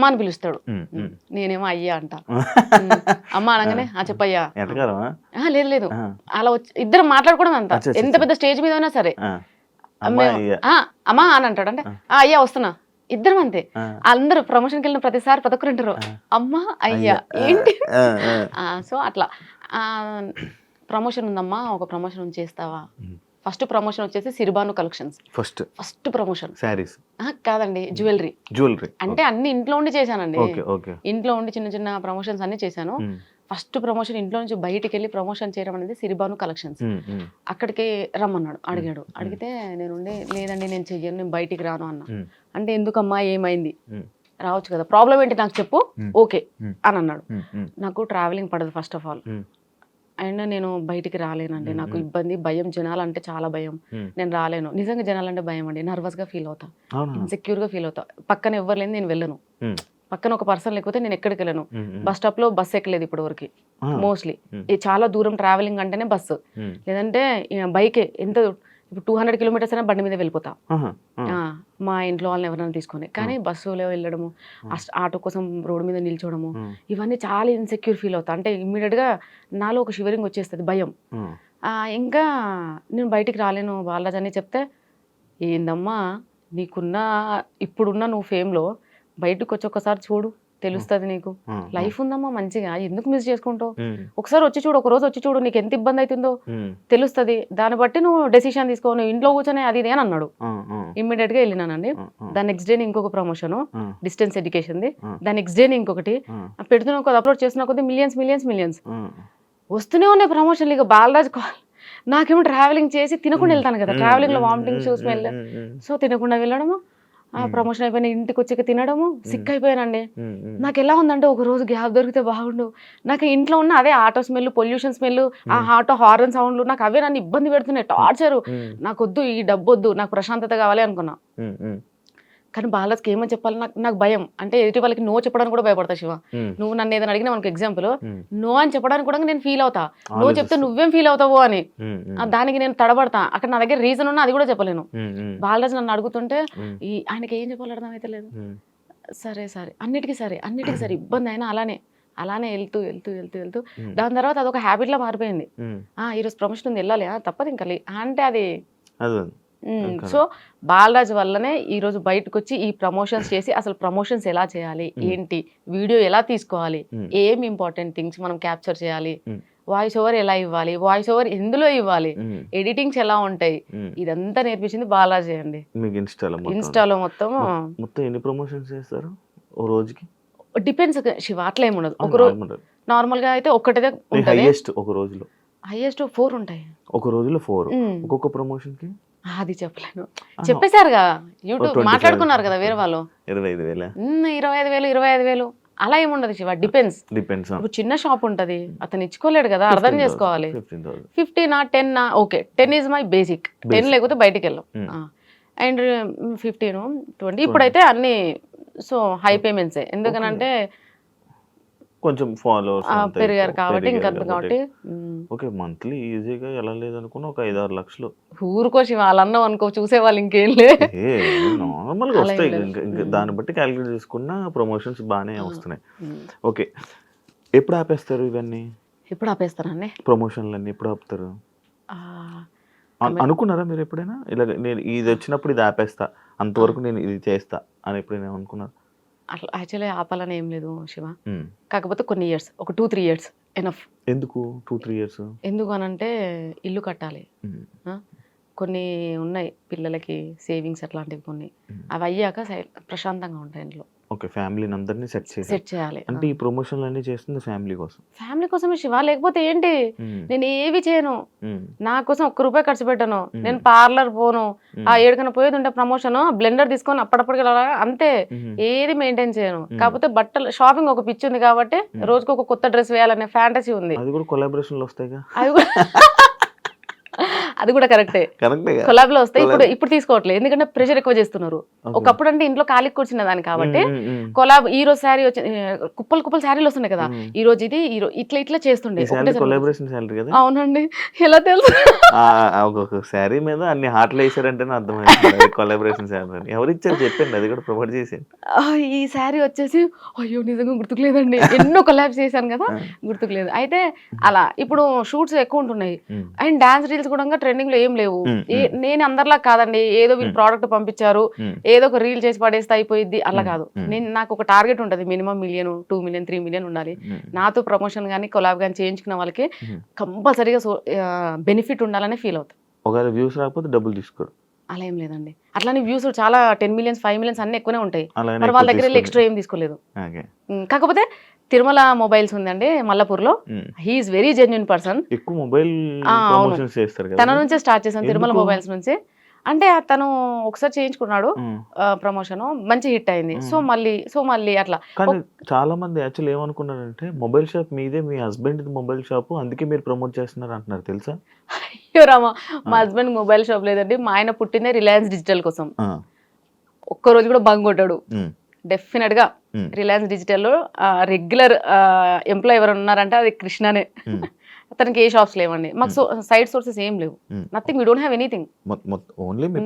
అని పిలుస్తాడు, నేనేమో అయ్యా అంట. అమ్మ అనగానే చెప్పయ్యా, లేదు లేదు అలా వచ్చి ఇద్దరు మాట్లాడుకోవడం అంత. ఎంత పెద్ద స్టేజ్ మీద ఉన్నా సరే అమ్మా అని అంటాడు, అంటే అయ్యా వస్తున్నా, ఇద్దరం అంతే. అందరూ ప్రమోషన్కి వెళ్ళిన ప్రతిసారి పదకొండు అంటారు అమ్మా అయ్యా ఏంటి. సో అట్లా ప్రమోషన్ ఉందమ్మా, ఒక ప్రమోషన్ చేస్తావా. ఫస్ట్ ప్రమోషన్ వచ్చేసి సిరిబాను కలెక్షన్స్, ఫస్ట్ ప్రమోషన్. సారీస్ కాదండి, జ్యువెలరీ. అంటే అన్ని ఇంట్లో ఉండి చేశానండి, ఇంట్లో ఉండి చిన్న చిన్న ప్రమోషన్స్ అన్ని చేశాను. ఫస్ట్ ప్రమోషన్ ఇంట్లో నుంచి బయటికి వెళ్ళి ప్రమోషన్ చేయడం అనేది సిరిబాను కలెక్షన్స్. అక్కడికి రమ్మన్నాడు, అడిగితే నేను లేదండి నేను చెయ్యను, నేను బయటికి రాను అన్నా. అంటే ఎందుకమ్మా ఏమైంది, రావచ్చు కదా, ప్రాబ్లం ఏంటి నాకు చెప్పు, ఓకే అని అన్నాడు. నాకు ట్రావెలింగ్ పడదు ఫస్ట్ ఆఫ్ ఆల్, అండ్ నేను బయటికి రాలేనండి, నాకు ఇబ్బంది, భయం, జనాలంటే చాలా భయం, నేను రాలేను. నిజంగా జనాలంటే భయం అండి, నర్వస్ గా ఫీల్ అవుతా, ఇన్సెక్యూర్ గా ఫీల్ అవుతా. పక్కన ఎవరు లేని నేను వెళ్ళను, పక్కన ఒక పర్సన్ లేకపోతే నేను ఎక్కడికి వెళ్ళను. బస్ స్టాప్ లో బస్ ఎక్కలేదు ఇప్పటి వరకు మోస్ట్లీ. చాలా దూరం ట్రావెలింగ్ అంటేనే బస్సు, లేదంటే బైకే. ఎంత ఇప్పుడు 200 కిలోమీటర్స్ అయినా బండి మీద వెళ్ళిపోతా, మా ఇంట్లో వాళ్ళని ఎవరైనా తీసుకొని. కానీ బస్సులో వెళ్ళడము, ఆటో కోసం రోడ్డు మీద నిల్చోవడము, ఇవన్నీ చాలా ఇన్సెక్యూర్ ఫీల్ అవుతా. అంటే ఇమ్మీడియట్ గా నాలో ఒక షివరింగ్ వచ్చేస్తుంది, భయం. ఇంకా నేను బయటికి రాలేను బాలరాజ్ అని చెప్తే, ఏందమ్మా ఇప్పుడున్న నువ్వు ఫేమ్లో బయటకు వచ్చి ఒకసారి చూడు, తెలుస్తుంది నీకు, లైఫ్ ఉందమ్మా మంచిగా, ఎందుకు మిస్ చేసుకుంటావు, ఒకసారి వచ్చి చూడు, ఒక రోజు వచ్చి చూడు, నీకు ఎంత ఇబ్బంది అవుతుందో తెలుస్తుంది, దాన్ని బట్టి నువ్వు డెసిషన్ తీసుకో, నువ్వు ఇంట్లో కూర్చొని అది ఇదే అని అన్నాడు. ఇమ్మీడియట్ గా వెళ్ళినానండి. దాని నెక్స్ట్ డే ఇంకొక ప్రమోషన్ డిస్టెన్స్ ఎడ్యుకేషన్ది, దాని నెక్స్ట్ డే ఇంకొకటి పెడుతున్నా కొద్ది, అప్లోడ్ చేస్తున్నా కొద్ది, మిలియన్స్ వస్తూనే ఉన్నాయి ప్రమోషన్లు. ఇక బాలరాజ్ నాకేమో ట్రావెలింగ్ చేసి తినకుండా వెళ్తాను కదా, ట్రావెలింగ్ లో వామిటింగ్ షూస్ వెళ్ళా, సో తినకుండా వెళ్ళడము, ప్రమోషన్ అయిపోయిన ఇంటికి వచ్చి తినడము, సిక్ అయిపోయానండి. నాకు ఎలా ఉందంటే ఒక రోజు గ్యాప్ దొరికితే బాగుండు, నాకు ఇంట్లో ఉన్న అదే ఆటో స్మెల్, పొల్యూషన్ స్మెల్, ఆ ఆటో హార్న్ సౌండ్లు, నాకు అవే నన్ను ఇబ్బంది పెడుతున్నాయి, టార్చరు. నాకు వద్దు, ఈ డబ్బు వద్దు, నాకు ప్రశాంతత కావాలి అనుకున్నా. కానీ బాలరాజ్కి ఏమని చెప్పాలి, నాకు భయం. అంటే ఎదుటి వాళ్ళకి నో చెప్పడానికి కూడా భయపడతా. శివ, నువ్వు నన్ను ఏదైనా అడిగినా మనకు ఎగ్జాంపుల్, నో అని చెప్పడానికి కూడా నేను ఫీల్ అవుతా, నో చెప్తే నువ్వేం ఫీల్ అవుతావో అని. దానికి నేను తడబడతా. అక్కడ నా దగ్గర రీజన్ ఉన్నా అది కూడా చెప్పలేను. బాలరాజ్ నన్ను అడుగుతుంటే ఆయనకి ఏం చెప్పాలి అర్థం అయితే లేదు. సరే అన్నిటికీ సరే ఇబ్బంది అయినా అలానే వెళ్తూ దాని తర్వాత అదొక హ్యాబిట్ లా మారిపోయింది. ఈరోజు ప్రమోషన్ ఉంది, వెళ్ళాలి, తప్పదు ఇంకా అంటే అది. సో బాలరాజ్ వల్లనే ఈ రోజు బయటకు వచ్చి ఈ ప్రమోషన్స్ చేసి, అసలు ప్రమోషన్స్ ఎలా చేయాలి, ఏంటి, వీడియో ఎలా తీసుకోవాలి, ఏం ఇంపార్టెంట్ థింగ్స్ మనం క్యాప్చర్ చేయాలి, వాయిస్ ఓవర్ ఎలా ఇవ్వాలి, వాయిస్ ఓవర్ ఎందులో ఇవ్వాలి, ఎడిటింగ్స్ ఎలా ఉంటాయి, ఇదంతా నేర్పించింది బాలరాజ్ అండి. ఇన్స్టాలో మొత్తం ఎన్ని ప్రమోషన్స్ చేస్తారు ఓ రోజుకి? డిపెండ్స్ శివ, అట్లా ఏముండదు. ఒక రోజు నార్మల్ గా అయితే ఒక్కటే హైయెస్ట్, ఒక రోజులో హైయెస్ట్ 4 ఉంటాయి. ఒక రోజులో 4. ఒక్కొక్క ప్రమోషన్ కి అది చెప్పలేను, చెప్పేశారుగా, యూట్యూబ్ మాట్లాడుకున్నారు కదా వేరే వాళ్ళు. 25,000 అలా ఏముండదు శివ, డిపెండ్స్. ఇప్పుడు చిన్న షాప్ ఉంటది, అతను ఇచ్చుకోలేడు కదా, అర్థం చేసుకోవాలి. 15 10 ఓకే, 10 ఈజ్ మై బేసిక్, 10 లేకపోతే బయటికి వెళ్ళాం. అండ్ 15 20 ఇప్పుడైతే అన్ని సో హై పేమెంట్సే, ఎందుకనంటే కొంచెం ఫాలోవర్స్ పెరిగారు కాబట్టి. ఇంకా కాబట్టి ఓకే, మంత్లీ ఈజీగా ఎలా లేదనుకున్నా ఒక 5-6 లక్షలు ఊరుకోసి వాళ్ళన్నాం అనుకో, చూసేవాళ్ళు ఇంకేం లేదు, నార్మల్ గా వస్తాయి. ఇంకా దాన్ని బట్టి క్యాలిక్యులేట్ చేసుకున్న ప్రమోషన్స్ బాగానే వస్తున్నాయి. ఓకే, ఎప్పుడు ఆపేస్తారు ఇవన్నీ? ఎప్పుడు ఆపేస్తానండి. ప్రమోషన్లు అన్ని ఎప్పుడు ఆపుతారు? ఆ, అనుకున్నారా మీరు ఎప్పుడైనా ఇలా నేను ఇది వచ్చినప్పుడు ఇది ఆపేస్తా, అంతవరకు నేను ఇది చేస్తా అని ఎప్పుడైనా అనుకున్నారు? అట్లా యాక్చువల్లీ ఆపాలని ఏం లేదు శివ. కాకపోతే కొన్ని ఇయర్స్, ఒక 2-3 ఇయర్స్ ఎనఫ్. ఎందుకు 2-3 ఇయర్స్? ఎందుకు అనంటే ఇల్లు కట్టాలి, కొన్ని ఉన్నాయి పిల్లలకి సేవింగ్స్ అట్లాంటివి కొన్ని, అవి అయ్యాక ప్రశాంతంగా ఉంటాయి ఇంట్లో. ఓకే, ఫ్యామిలీని అందరినీ సెట్ చేయాలి. అంటే ఈ ప్రమోషన్లు అన్ని చేస్తుంది ఫ్యామిలీ కోసం. ఫ్యామిలీ కోసమే శివ, లేకపోతే ఏంటి, నేను ఏవి చేయను, నా కోసం ₹1 ఖర్చు పెట్టను, నేను పార్లర్ పోను, ఆ ఏడుకన పోయేది ఉంటే ప్రమోషన్ బ్లెండర్ తీసుకొని అప్పటికి అంతే, ఏది మెయింటైన్ చేయను. కాకపోతే బట్టలు షాపింగ్ ఒక పిచ్చి ఉంది కాబట్టి రోజుకి ఒక కొత్త డ్రెస్ వేయాలనే ఫ్యాంటసీ ఉంది. అది కూడా కొలాబరేషన్లు వస్తాయిగా. అది కూడా కరెక్టే, కొలాబ్ లో వస్తాయి. ఇప్పుడు తీసుకోవట్లేదు, ఎందుకంటే ప్రెషర్ ఎక్కువ చేస్తున్నారు. ఒకప్పుడు అంటే ఇంట్లో ఖాళీ కూర్చున్న దాన్ని కాబట్టి కొలాబ్, ఈ రోజు శారీ వచ్చి కుప్పలు శారీలు వస్తున్నాయి కదా, ఈ రోజు ఇది ఇట్లా చేస్తుండే. అవునండి, ఎలా తెలుసు? ఒక్కొక్క శారీ మీద అన్ని హార్ట్లు వేసారంటేనే అర్థమైంది కొలాబరేషన్ శారీ. ఎవరు ఇచ్చారు చెప్పండి, అది కూడా ప్రమోట్ చేసి. ఈ శారీ వచ్చేసి అయ్యో నిజంగా గుర్తుకులేదండి, ఎన్నో కొలాబ్స్ చేశాను కదా, గుర్తుకులేదు. అయితే అలా ఇప్పుడు షూట్స్ ఎక్కువ ఉంటున్నాయి, అండ్ డాన్స్ రీల్స్ కూడా ట్రెండింగ్ లో ఏం లేవు. నేను అందరిలా కాదండి, ఏదో వీళ్ళు ప్రోడక్ట్ పంపించారు, ఏదో ఒక రీల్ చేసి పడేస్తే అయిపోయింది, అలా కాదు. నాకు ఒక టార్గెట్ ఉంటుంది, మినిమం 1 million, 2 million, 3 million ఉండాలి. నాతో ప్రమోషన్ కానీ కొలాబ్ కానీ చేయించుకున్న వాళ్ళకి కంపల్సరీగా బెనిఫిట్ ఉండాలని ఫీల్ అవుతాను. ఒకవేళ వ్యూస్ రాకపోతే డబ్బులు తీసుకోరు, అలా ఏం లేదండి. అట్లానే వ్యూస్ చాలా 10 millions, 5 millions అన్ని ఎక్కువనే ఉంటాయి, మరి వాళ్ళ దగ్గర ఎక్స్ట్రా ఏం తీసుకోలేదు. కాకపోతే తిరుమల మొబైల్స్ ఉందండి మల్లపూర్లో, హీఈస్ వెరీ జెన్యూన్ పర్సన్. ఎక్కువ మొబైల్ ప్రమోషన్స్ చేస్తారు కదా, తన నుంచే స్టార్ట్ చేశాను తిరుమల మొబైల్స్ నుంచి. అంటే తను ఒకసారి చేయించుకున్నాడు ప్రమోషన్, మంచి హిట్ అయింది. సో మళ్ళీ అట్లా. కానీ చాలా మంది యాక్చువల్ ఏమనుకున్నారంటే మొబైల్ షాప్ మీదే, మీ హస్బెండ్ మొబైల్ షాప్, అందుకే మీరు ప్రమోట్ చేస్తున్నారు అంటున్నారు, తెలుసా? అయ్యో రామా, మా హస్బెండ్ మొబైల్ షాప్ లేదండి, మా ఆయన పుట్టిందే రిలయన్స్ డిజిటల్ కోసం. ఒక్కరోజు కూడా బంగ్ కొట్టాడు. డెఫినెట్ గా రిలయన్స్ డిజిటల్లో రెగ్యులర్ ఎంప్లాయ్ ఎవరు ఉన్నారంటే అది కృష్ణనే. అతనికి ఏ షాప్స్ లేవండి, మాకు సైడ్ సోర్సెస్ ఏం లేవు, nothing, we don't have anything. Only మీ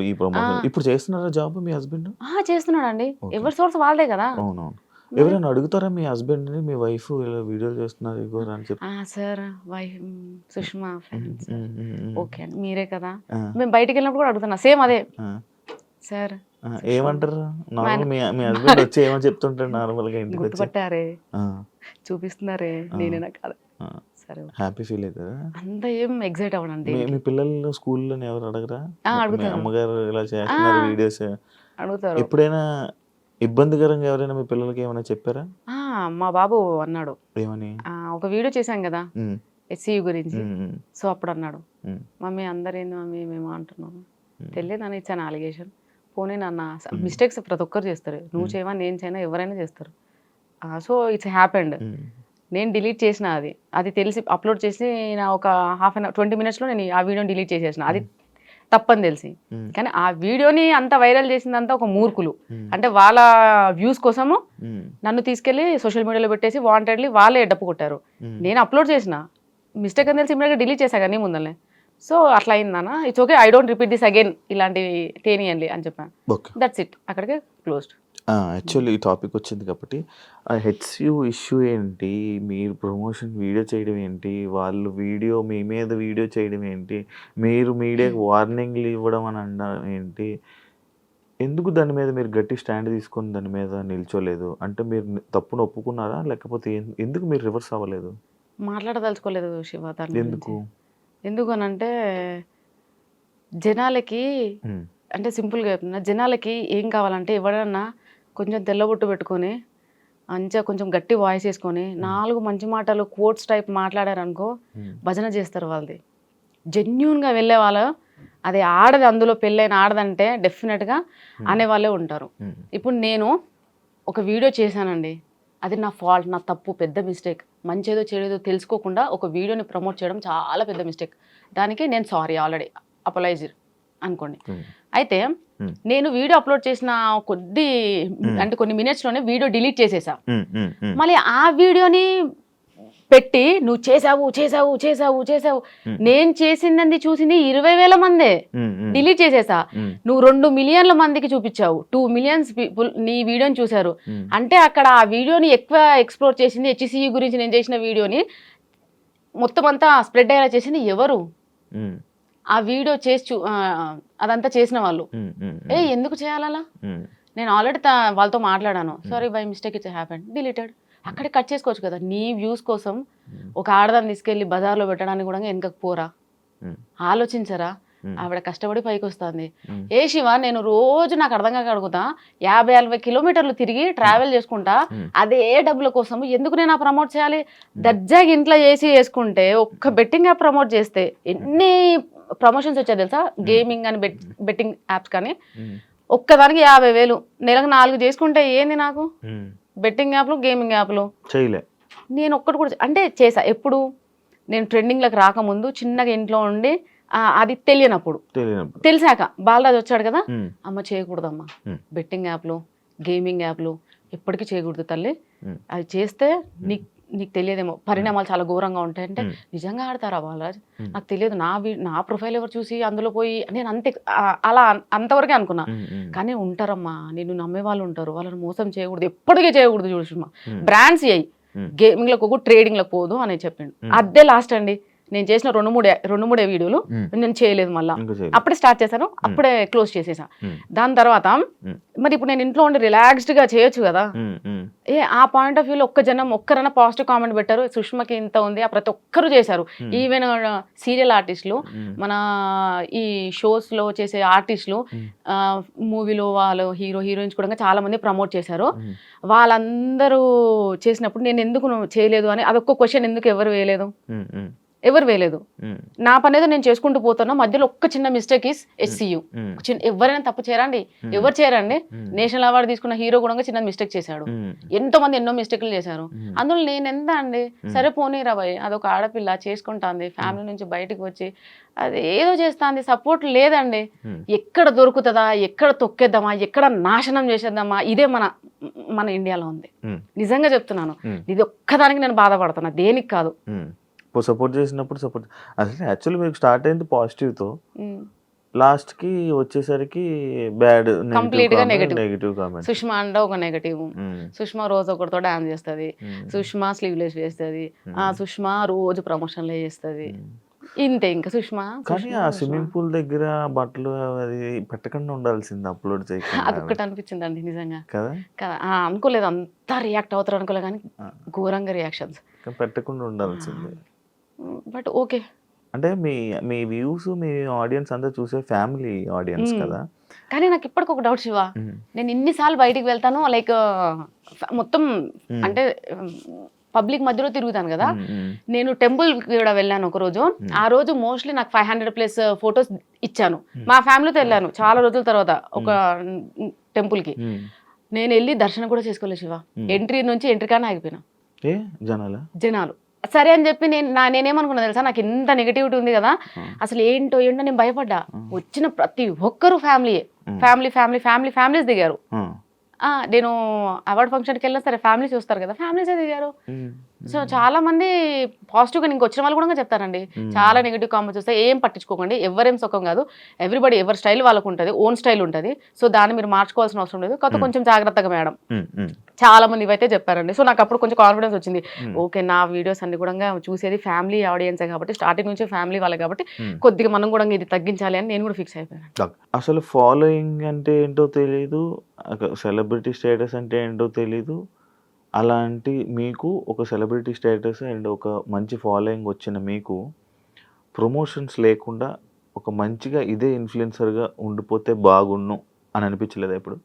ఈ ప్రమోషన్. ఇప్పుడు చేస్తున్నారా జాబ్ మీ హస్బెండ్? చేస్తున్నాడండి, ఎవరి సోర్స్ వాళ్ళదే కదా. అవునవును. ఎవరైనా అడుగుతారా మీ హస్బెండ్ ని, మీ వైఫ్ ఇలా వీడియోలు చేస్తున్నారు అని చెప్పి? Sir wife Sushma fans, okay అండి మీరే కదా. మేము బయటికి వెళ్ళినప్పుడు కూడా అడుగుతున్నా సేమ్ అదే సార్. ఏమంటారు మీ హస్బెండ్ వచ్చి ఏమని చెప్తుంటారు నార్మల్ గా? ఇంటికి గుర్తుపట్టారే, చూపిస్తున్నారే, నేనేనా కాదు. సరే, హ్యాపీ ఫీల్ అవుతారా? అంత ఏం ఎగ్జైట్ అవ్వనండి. మీ పిల్లలు స్కూల్లో ఎవరు అడగరా? అడుగుతారు, అమ్మగారు ఇలా చేస్తున్నారు వీడియోస్ అడుగుతారు. ఎప్పుడైనా ఇబ్బందికరంగా ఎవరైనా మీ పిల్లలకి ఏమైనా చెప్పారా? మా బాబు అన్నాడు, ఏమని? ఒక వీడియో చేశాం కదా SCU గురించి, సో అప్పుడు అన్నాడు, మమ్మీ అందరేంది మమ్మీ మేము అంటున్నాము, తెలియదని ఇచ్చాను అలిగేషన్. పోనీ నాన్న, మిస్టేక్స్ ప్రతి ఒక్కరు చేస్తారు, నువ్వు చేయవా నేను చేయనా ఎవరైనా చేస్తారు. So it's happened. నేను డిలీట్ చేసిన, అది తెలిసి అప్లోడ్ చేసి నా ఒక 20 minutesలో నేను ఆ వీడియోని డిలీట్ చేసేసిన, అది తప్పని తెలిసి. కానీ ఆ వీడియోని అంత వైరల్ చేసిందంతా ఒక మూర్ఖులు, అంటే వాళ్ళ వ్యూస్ కోసము నన్ను తీసుకెళ్లి సోషల్ మీడియాలో పెట్టేసి వాంటెడ్లీ వాళ్ళే డప్పు కొట్టారు. నేను అప్లోడ్ చేసిన, మిస్టేక్ అని తెలిసి ఇమ్మీడియట్గా డిలీట్ చేశా కానీ ముందరనే. సో అట్లా అయిందన్న, it's okay, I don't repeat this again, ఇలాంటివి తేనియండి అని చెప్పాను. దట్స్ ఇట్, అక్కడికే క్లోజ్డ్. యాక్చువల్లీ ఈ టాపిక్ వచ్చింది కాబట్టి, HCU ఇష్యూ ఏంటి, మీరు ప్రమోషన్ వీడియో చేయడం ఏంటి, వాళ్ళు వీడియో మీ మీద వీడియో చేయడం ఏంటి, మీరు మీడియాకి వార్నింగ్లు ఇవ్వడం అని అనడం ఏంటి, ఎందుకు దాని మీద మీరు గట్టి స్టాండ్ తీసుకొని దాని మీద నిల్చోలేదు? అంటే మీరు తప్పును ఒప్పుకున్నారా, లేకపోతే ఎందుకు మీరు రివర్స్ అవ్వలేదు? మాట్లాడదలుచుకోలేదు శివ దాని ఎందుకు అనంటే, జనాలకి అంటే సింపుల్గా చెప్తున్నా, జనాలకి ఏం కావాలంటే ఎవడన్నా కొంచెం తెల్లబొట్టు పెట్టుకొని మంచిగా కొంచెం గట్టి వాయిస్ వేసుకొని 4 మంచి మాటలు కోట్స్ టైప్ మాట్లాడారనుకో, భజన చేస్తారు వాళ్ళది. జెన్యూన్గా వెళ్ళే వాళ్ళు, అది ఆడది, అందులో పెళ్ళైన ఆడదంటే డెఫినెట్గా అనేవాళ్ళే ఉంటారు. ఇప్పుడు నేను ఒక వీడియో చేశానండి, అది నా ఫాల్ట్, నా తప్పు, పెద్ద మిస్టేక్. మంచేదో చెడేదో తెలుసుకోకుండా ఒక వీడియోని ప్రమోట్ చేయడం చాలా పెద్ద మిస్టేక్. దానికి నేను సారీ ఆల్రెడీ అపలైజ్ అనుకోండి. అయితే నేను వీడియో అప్లోడ్ చేసిన కొన్ని మినిట్స్లోనే వీడియో డిలీట్ చేసేసా. మళ్ళీ ఆ వీడియోని పెట్టి నువ్వు చేసావు చేసావు చేసావు చేసావు, నేను చేసింది చూసింది 20,000 మందే, డిలీట్ చేసేసా. నువ్వు 2 మిలియన్ల మందికి చూపించావు, 2 millions పీపుల్ నీ వీడియోని చూశారు. అంటే అక్కడ ఆ వీడియోని ఎక్కువ ఎక్స్ప్లోర్ చేసింది HCU గురించి నేను చేసిన వీడియోని మొత్తం అంతా స్ప్రెడ్ అయ్యేలా చేసింది ఎవరు? ఉమ్, ఆ వీడియో చేసి అదంతా చేసిన వాళ్ళు. ఉమ్, ఉమ్, ఎందుకు చేయాలలా? ఉమ్, నేను ఆల్రెడీ వాళ్ళతో మాట్లాడాను. Sorry by mistake it's happened, deleted. అక్కడే కట్ చేసుకోవచ్చు కదా. నీ వ్యూస్ కోసం ఒక ఆడదాన్ని తీసుకెళ్లి బజార్లో పెట్టడానికి కూడా వెనకకు పోరా? ఉమ్, ఆలోచించరా? ఆవిడ కష్టపడి పైకి వస్తుంది. ఉమ్, ఏ శివ, నేను రోజు నాకు అర్థం కాక అడుగుతా, 50-60 కిలోమీటర్లు తిరిగి ట్రావెల్ చేసుకుంటా, అదే డబ్బుల కోసం ఎందుకు నేను ప్రమోట్ చేయాలి? దర్జాగా ఇంట్లో చేసి చేసుకుంటే, ఒక్క బెట్టింగ్ యాప్ ప్రమోట్ చేస్తే ఎన్ని ప్రమోషన్స్ వచ్చాయి తెలుసా? గేమింగ్ అని బెట్టింగ్ యాప్స్ కానీ ఉమ్, ఒక్కదానికి 50,000, నెలకు 4 చేసుకుంటే ఏంది నాకు? ఉమ్. బెట్టింగ్ యాప్లు, గేమింగ్ యాప్లు. చేయలే. నేను ఒక్కటి కూడా అంటే చేసా. ఎప్పుడు? నేను ట్రెండింగ్లకు రాకముందు చిన్నగా ఇంట్లో ఉండి అది తెలియనప్పుడు. తెలిసాక బాలరాజు వచ్చాడు కదా, అమ్మ చేయకూడదమ్మా బెట్టింగ్ యాప్లు, గేమింగ్ యాప్లు ఎప్పటికీ చేయకూడదు తల్లి. అది చేస్తే నీకు తెలియదేమో, పరిణామాలు చాలా ఘోరంగా ఉంటాయంటే, నిజంగా ఆడతారా బాలరాజ్? నాకు తెలియదు, నా ప్రొఫైల్ ఎవరు చూసి అందులో పోయి నేను అలా అంతవరకే అనుకున్నా. కానీ ఉంటారమ్మా, నేను నమ్మే వాళ్ళు ఉంటారు, వాళ్ళని మోసం చేయకూడదు, ఎప్పటికీ చేయకూడదు. చూడు బ్రాండ్స్ అయ్యి గేమింగ్లకు పోకు, ట్రేడింగ్లకు పోదు అని చెప్పిండు. అదే లాస్ట్ అండి. నేను చేసిన రెండు మూడే వీడియోలు నేను చేయలేదు, మళ్ళీ అప్పుడే స్టార్ట్ చేశాను, అప్పుడే క్లోజ్ చేసేసా. దాని తర్వాత మరి ఇప్పుడు నేను ఇంట్లో ఉండి రిలాక్స్డ్ గా చేయొచ్చు కదా. ఆ పాయింట్ ఆఫ్ వ్యూలో ఒక్కరైనా పాజిటివ్ కామెంట్ పెట్టారు, సుష్మకి ఇంత ఉంది, ప్రతి ఒక్కరు చేశారు. ఈవెన్ సీరియల్ ఆర్టిస్టులు, మన ఈ షోస్ లో చేసే ఆర్టిస్టులు, మూవీలో వాళ్ళు హీరో హీరోయిన్స్ కూడా చాలా మంది ప్రమోట్ చేశారు. వాళ్ళందరూ చేసినప్పుడు నేను ఎందుకు చేయలేదు అని అదొక్క క్వశ్చన్ ఎందుకు ఎవరు వేయలేదు. నా పని ఏదో నేను చేసుకుంటూ పోతున్నా, మధ్యలో ఒక్క చిన్న మిస్టేక్ ఇస్ SCU. ఎవరైనా తప్పు చేయరండి, ఎవరు చేయరండి. నేషనల్ అవార్డు తీసుకున్న హీరో కూడా చిన్న మిస్టేక్ చేశాడు, ఎంతో మంది ఎన్నో మిస్టేక్లు చేశారు. అందులో నేను ఎంత అండి, సరే పోనీరా భయ్, అదొక ఆడపిల్ల చేసుకుంటాంది, ఫ్యామిలీ నుంచి బయటకు వచ్చి అది ఏదో చేస్తాంది, సపోర్ట్ లేదండి. ఎక్కడ దొరుకుతుందా, ఎక్కడ తొక్కేద్దామా, ఎక్కడ నాశనం చేసేద్దామా, ఇదే మన ఇండియాలో ఉంది. నిజంగా చెప్తున్నాను, ఇది ఒక్కదానికి నేను బాధపడుతున్నా, దేనికి కాదు. సపోర్ట్ చేసినప్పుడు సపోర్ట్ అసలు యాక్చువల్లీ మీకు స్టార్ట్ అయింది పాజిటివ్తో, లాస్ట్కి వచ్చేసరికి బ్యాడ్, కంప్లీట్ గా నెగటివ్ కామెంట్. సుష్మా అంటే ఒక నెగటివ్. సుష్మా రోజు ఒకరితో డాన్స్ చేస్తుంది, సుష్మా స్లీవ్లెస్ వేస్తుంది, సుష్మా రోజు ప్రమోషన్లే చేస్తుంది, ఇంతే. ఇంకా సుష్మా కానీ ఆ స్విమ్మింగ్ పూల్ దగ్గర బట్టలు అది పెట్టకుండా ఉండాల్సింది, అప్లోడ్ చేయకుండా. అదొక్కటి అనిపించిందండి నిజంగా కదా. అనుకోలేదు అంతా రియాక్ట్ అవుతారు అనుకోలేదు, కానీ ఘోరంగా రియాక్షన్స్. పెట్టకుండా ఉండాల్సింది. బట్ ఓకే, అంటే మీ వ్యూస్, మీ ఆడియన్స్ అంతా చూసే ఫ్యామిలీ ఆడియన్స్ కదా. కానీ నాకు ఇప్పటికి ఒక డౌట్ శివ, నేను ఇన్నిసార్లు బయటికి వెళ్తాను, లైక్ మొత్తం అంటే పబ్లిక్ మధ్యలో తిరుగుతాను కదా. నేను టెంపుల్ కూడా వెళ్ళాను ఒక రోజు. ఆ రోజు మోస్ట్లీ నాకు 500+ ఫొటోస్ ఇచ్చాను. మా ఫ్యామిలీతో వెళ్ళాను చాలా రోజుల తర్వాత ఒక టెంపుల్ కి. నేను వెళ్ళి దర్శనం కూడా చేసుకోలేదు శివ. ఎంట్రీ కానీ ఆగిపోయినా జనాలు. సరే అని చెప్పి నేనేమనుకున్నా తెలుసా, నాకు ఇంత నెగిటివిటీ ఉంది కదా, అసలు ఏంటో నేను భయపడ్డా. వచ్చిన ప్రతి ఒక్కరు ఫ్యామిలీస్ దిగారు. నేను అవార్డ్ ఫంక్షన్కి వెళ్ళినా సరే ఫ్యామిలీస్ చూస్తారు కదా, ఫ్యామిలీసే దిగారు. సో చాలా మంది పాజిటివ్గా ఇంక వచ్చిన వాళ్ళు కూడా చెప్తారండి, చాలా నెగిటివ్ కామెంట్స్ వస్తాయి, ఏం పట్టించుకోకండి, ఎవరేం సుఖం కాదు, ఎవ్రీబడి ఎవరి స్టైల్ వాళ్ళకు ఉంటుంది, ఓన్ స్టైల్ ఉంటుంది. సో దాన్ని మీరు మార్చుకోవాల్సిన అవసరం లేదు, కాకపోతే కొంచెం జాగ్రత్తగా మేడం. చాలా మంది ఇవైతే చెప్పారండి. సో నాకు అప్పుడు కొంచెం కాన్ఫిడెన్స్ వచ్చింది. ఓకే, నా వీడియోస్ అన్ని కూడా చూసేది ఫ్యామిలీ ఆడియన్సే కాబట్టి, స్టార్టింగ్ నుంచి ఫ్యామిలీ వాళ్ళే కాబట్టి కొద్దిగా మనం కూడా ఇది తగ్గించాలి అని నేను కూడా ఫిక్స్ అయిపోయాను. అసలు ఫాలోయింగ్ అంటే ఏంటో తెలియదు, సెలబ్రిటీ స్టేటస్ అంటే ఏంటో తెలీదు. అలాంటి మీకు ఒక సెలబ్రిటీ స్టేటస్ అండ్ ఒక మంచి ఫాలోయింగ్ వచ్చిన మీకు ప్రమోషన్స్ లేకుండా ఒక మంచిగా ఇదే ఇన్ఫ్లుయెన్సర్గా ఉండిపోతే బాగున్ను అని అనిపించలేదా ఇప్పుడు?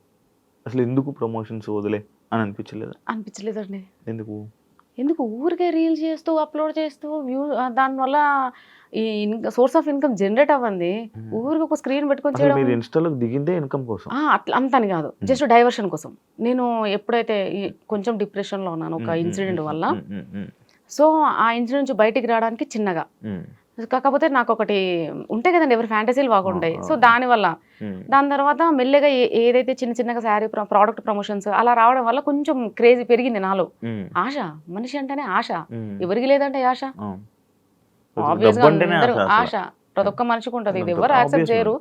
అసలు ఎందుకు ప్రమోషన్స్ వదిలే అని అనిపించలేదండి. ఎందుకు ఊరికే రీల్స్ చేస్తూ అప్లోడ్ చేస్తూ దానివల్ల ఈ సోర్స్ ఆఫ్ ఇన్కమ్ జనరేట్ అవ్వండి. ఊరికి ఒక స్క్రీన్ పెట్టుకొని చేయడం, ఇన్స్టాలో దిగిందే ఇన్కమ్ కోసం, అట్లా అంతని కాదు, జస్ట్ డైవర్షన్ కోసం. నేను ఎప్పుడైతే కొంచెం డిప్రెషన్ లో ఉన్నాను ఒక ఇన్సిడెంట్ వల్ల, సో ఆ ఇన్సిడెంట్ నుంచి బయటికి రావడానికి చిన్నగా, కాకపోతే నాకు ఒకటి ఉంటాయి కదండి, ఎవరి ఫ్యాంటసీలు బాగుంటాయి. సో దాని తర్వాత మెల్లగా ఏదైతే చిన్నగా శారీ ప్రోడక్ట్ ప్రమోషన్స్ అలా రావడం వల్ల కొంచెం క్రేజీ పెరిగింది నాలో. ఆశ, మనిషి అంటేనే ఆశ, ఎవరికి లేదంటే ఆశ, ఆశ ప్రతి ఒక్క మనిషికి ఉంటుంది, ఇది ఎవరు యాక్సెప్ట్ చేయరు,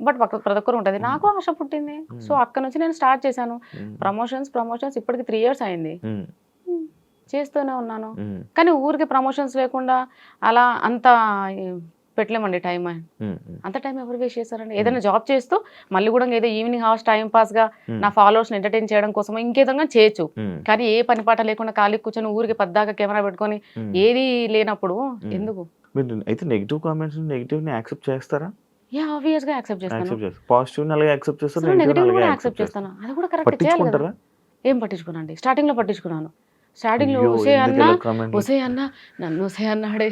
బట్ ప్రతి ఒక్కరు ఉంటుంది. నాకు ఆశ పుట్టింది. సో అక్కడ నుంచి నేను స్టార్ట్ చేశాను ప్రమోషన్స్. ఇప్పటికి 3 years అయింది. చేస్తూనే ఉన్నాను. కానీ ఊరికి ప్రమోషన్స్ లేకుండా అలా అంత పెట్టలేమండి టైం. అంత టైం ఎవరు వేస్ట్ చేస్తారండి? ఏదైనా జాబ్ చేస్తూ మళ్ళీ కూడా ఏదో ఈవినింగ్ అవర్స్ టైం పాస్గా నా ఫాలోవర్స్ని ఎంటర్టైన్ చేయడం కోసం ఇంకేదైనా చేయొచ్చు. కానీ ఏ పని పాట లేకుండా ఖాళీ కూర్చొని ఊరికి పద్దాక కెమెరా పెట్టుకొని ఏది లేనప్పుడు ఎందుకు? మీరు అయితే నెగిటివ్ కామెంట్స్ నెగిటివ్ని యాక్సెప్ట్ చేస్తారా? ఆబ్వియస్గా యాక్సెప్ట్ చేస్తాను. పాజిటివ్ అలాగే యాక్సెప్ట్ చేస్తారు, నెగిటివ్ కూడా యాక్సెప్ట్ చేస్తాను. అది కూడా కరెక్ట్ చేయాలి కదా. ఏం పట్టించుకున్నాండి, స్టార్టింగ్లో పట్టించుకున్నాను. స్టార్టింగ్లో ఒసే అన్న నన్ను ఒసే అన్నాడే,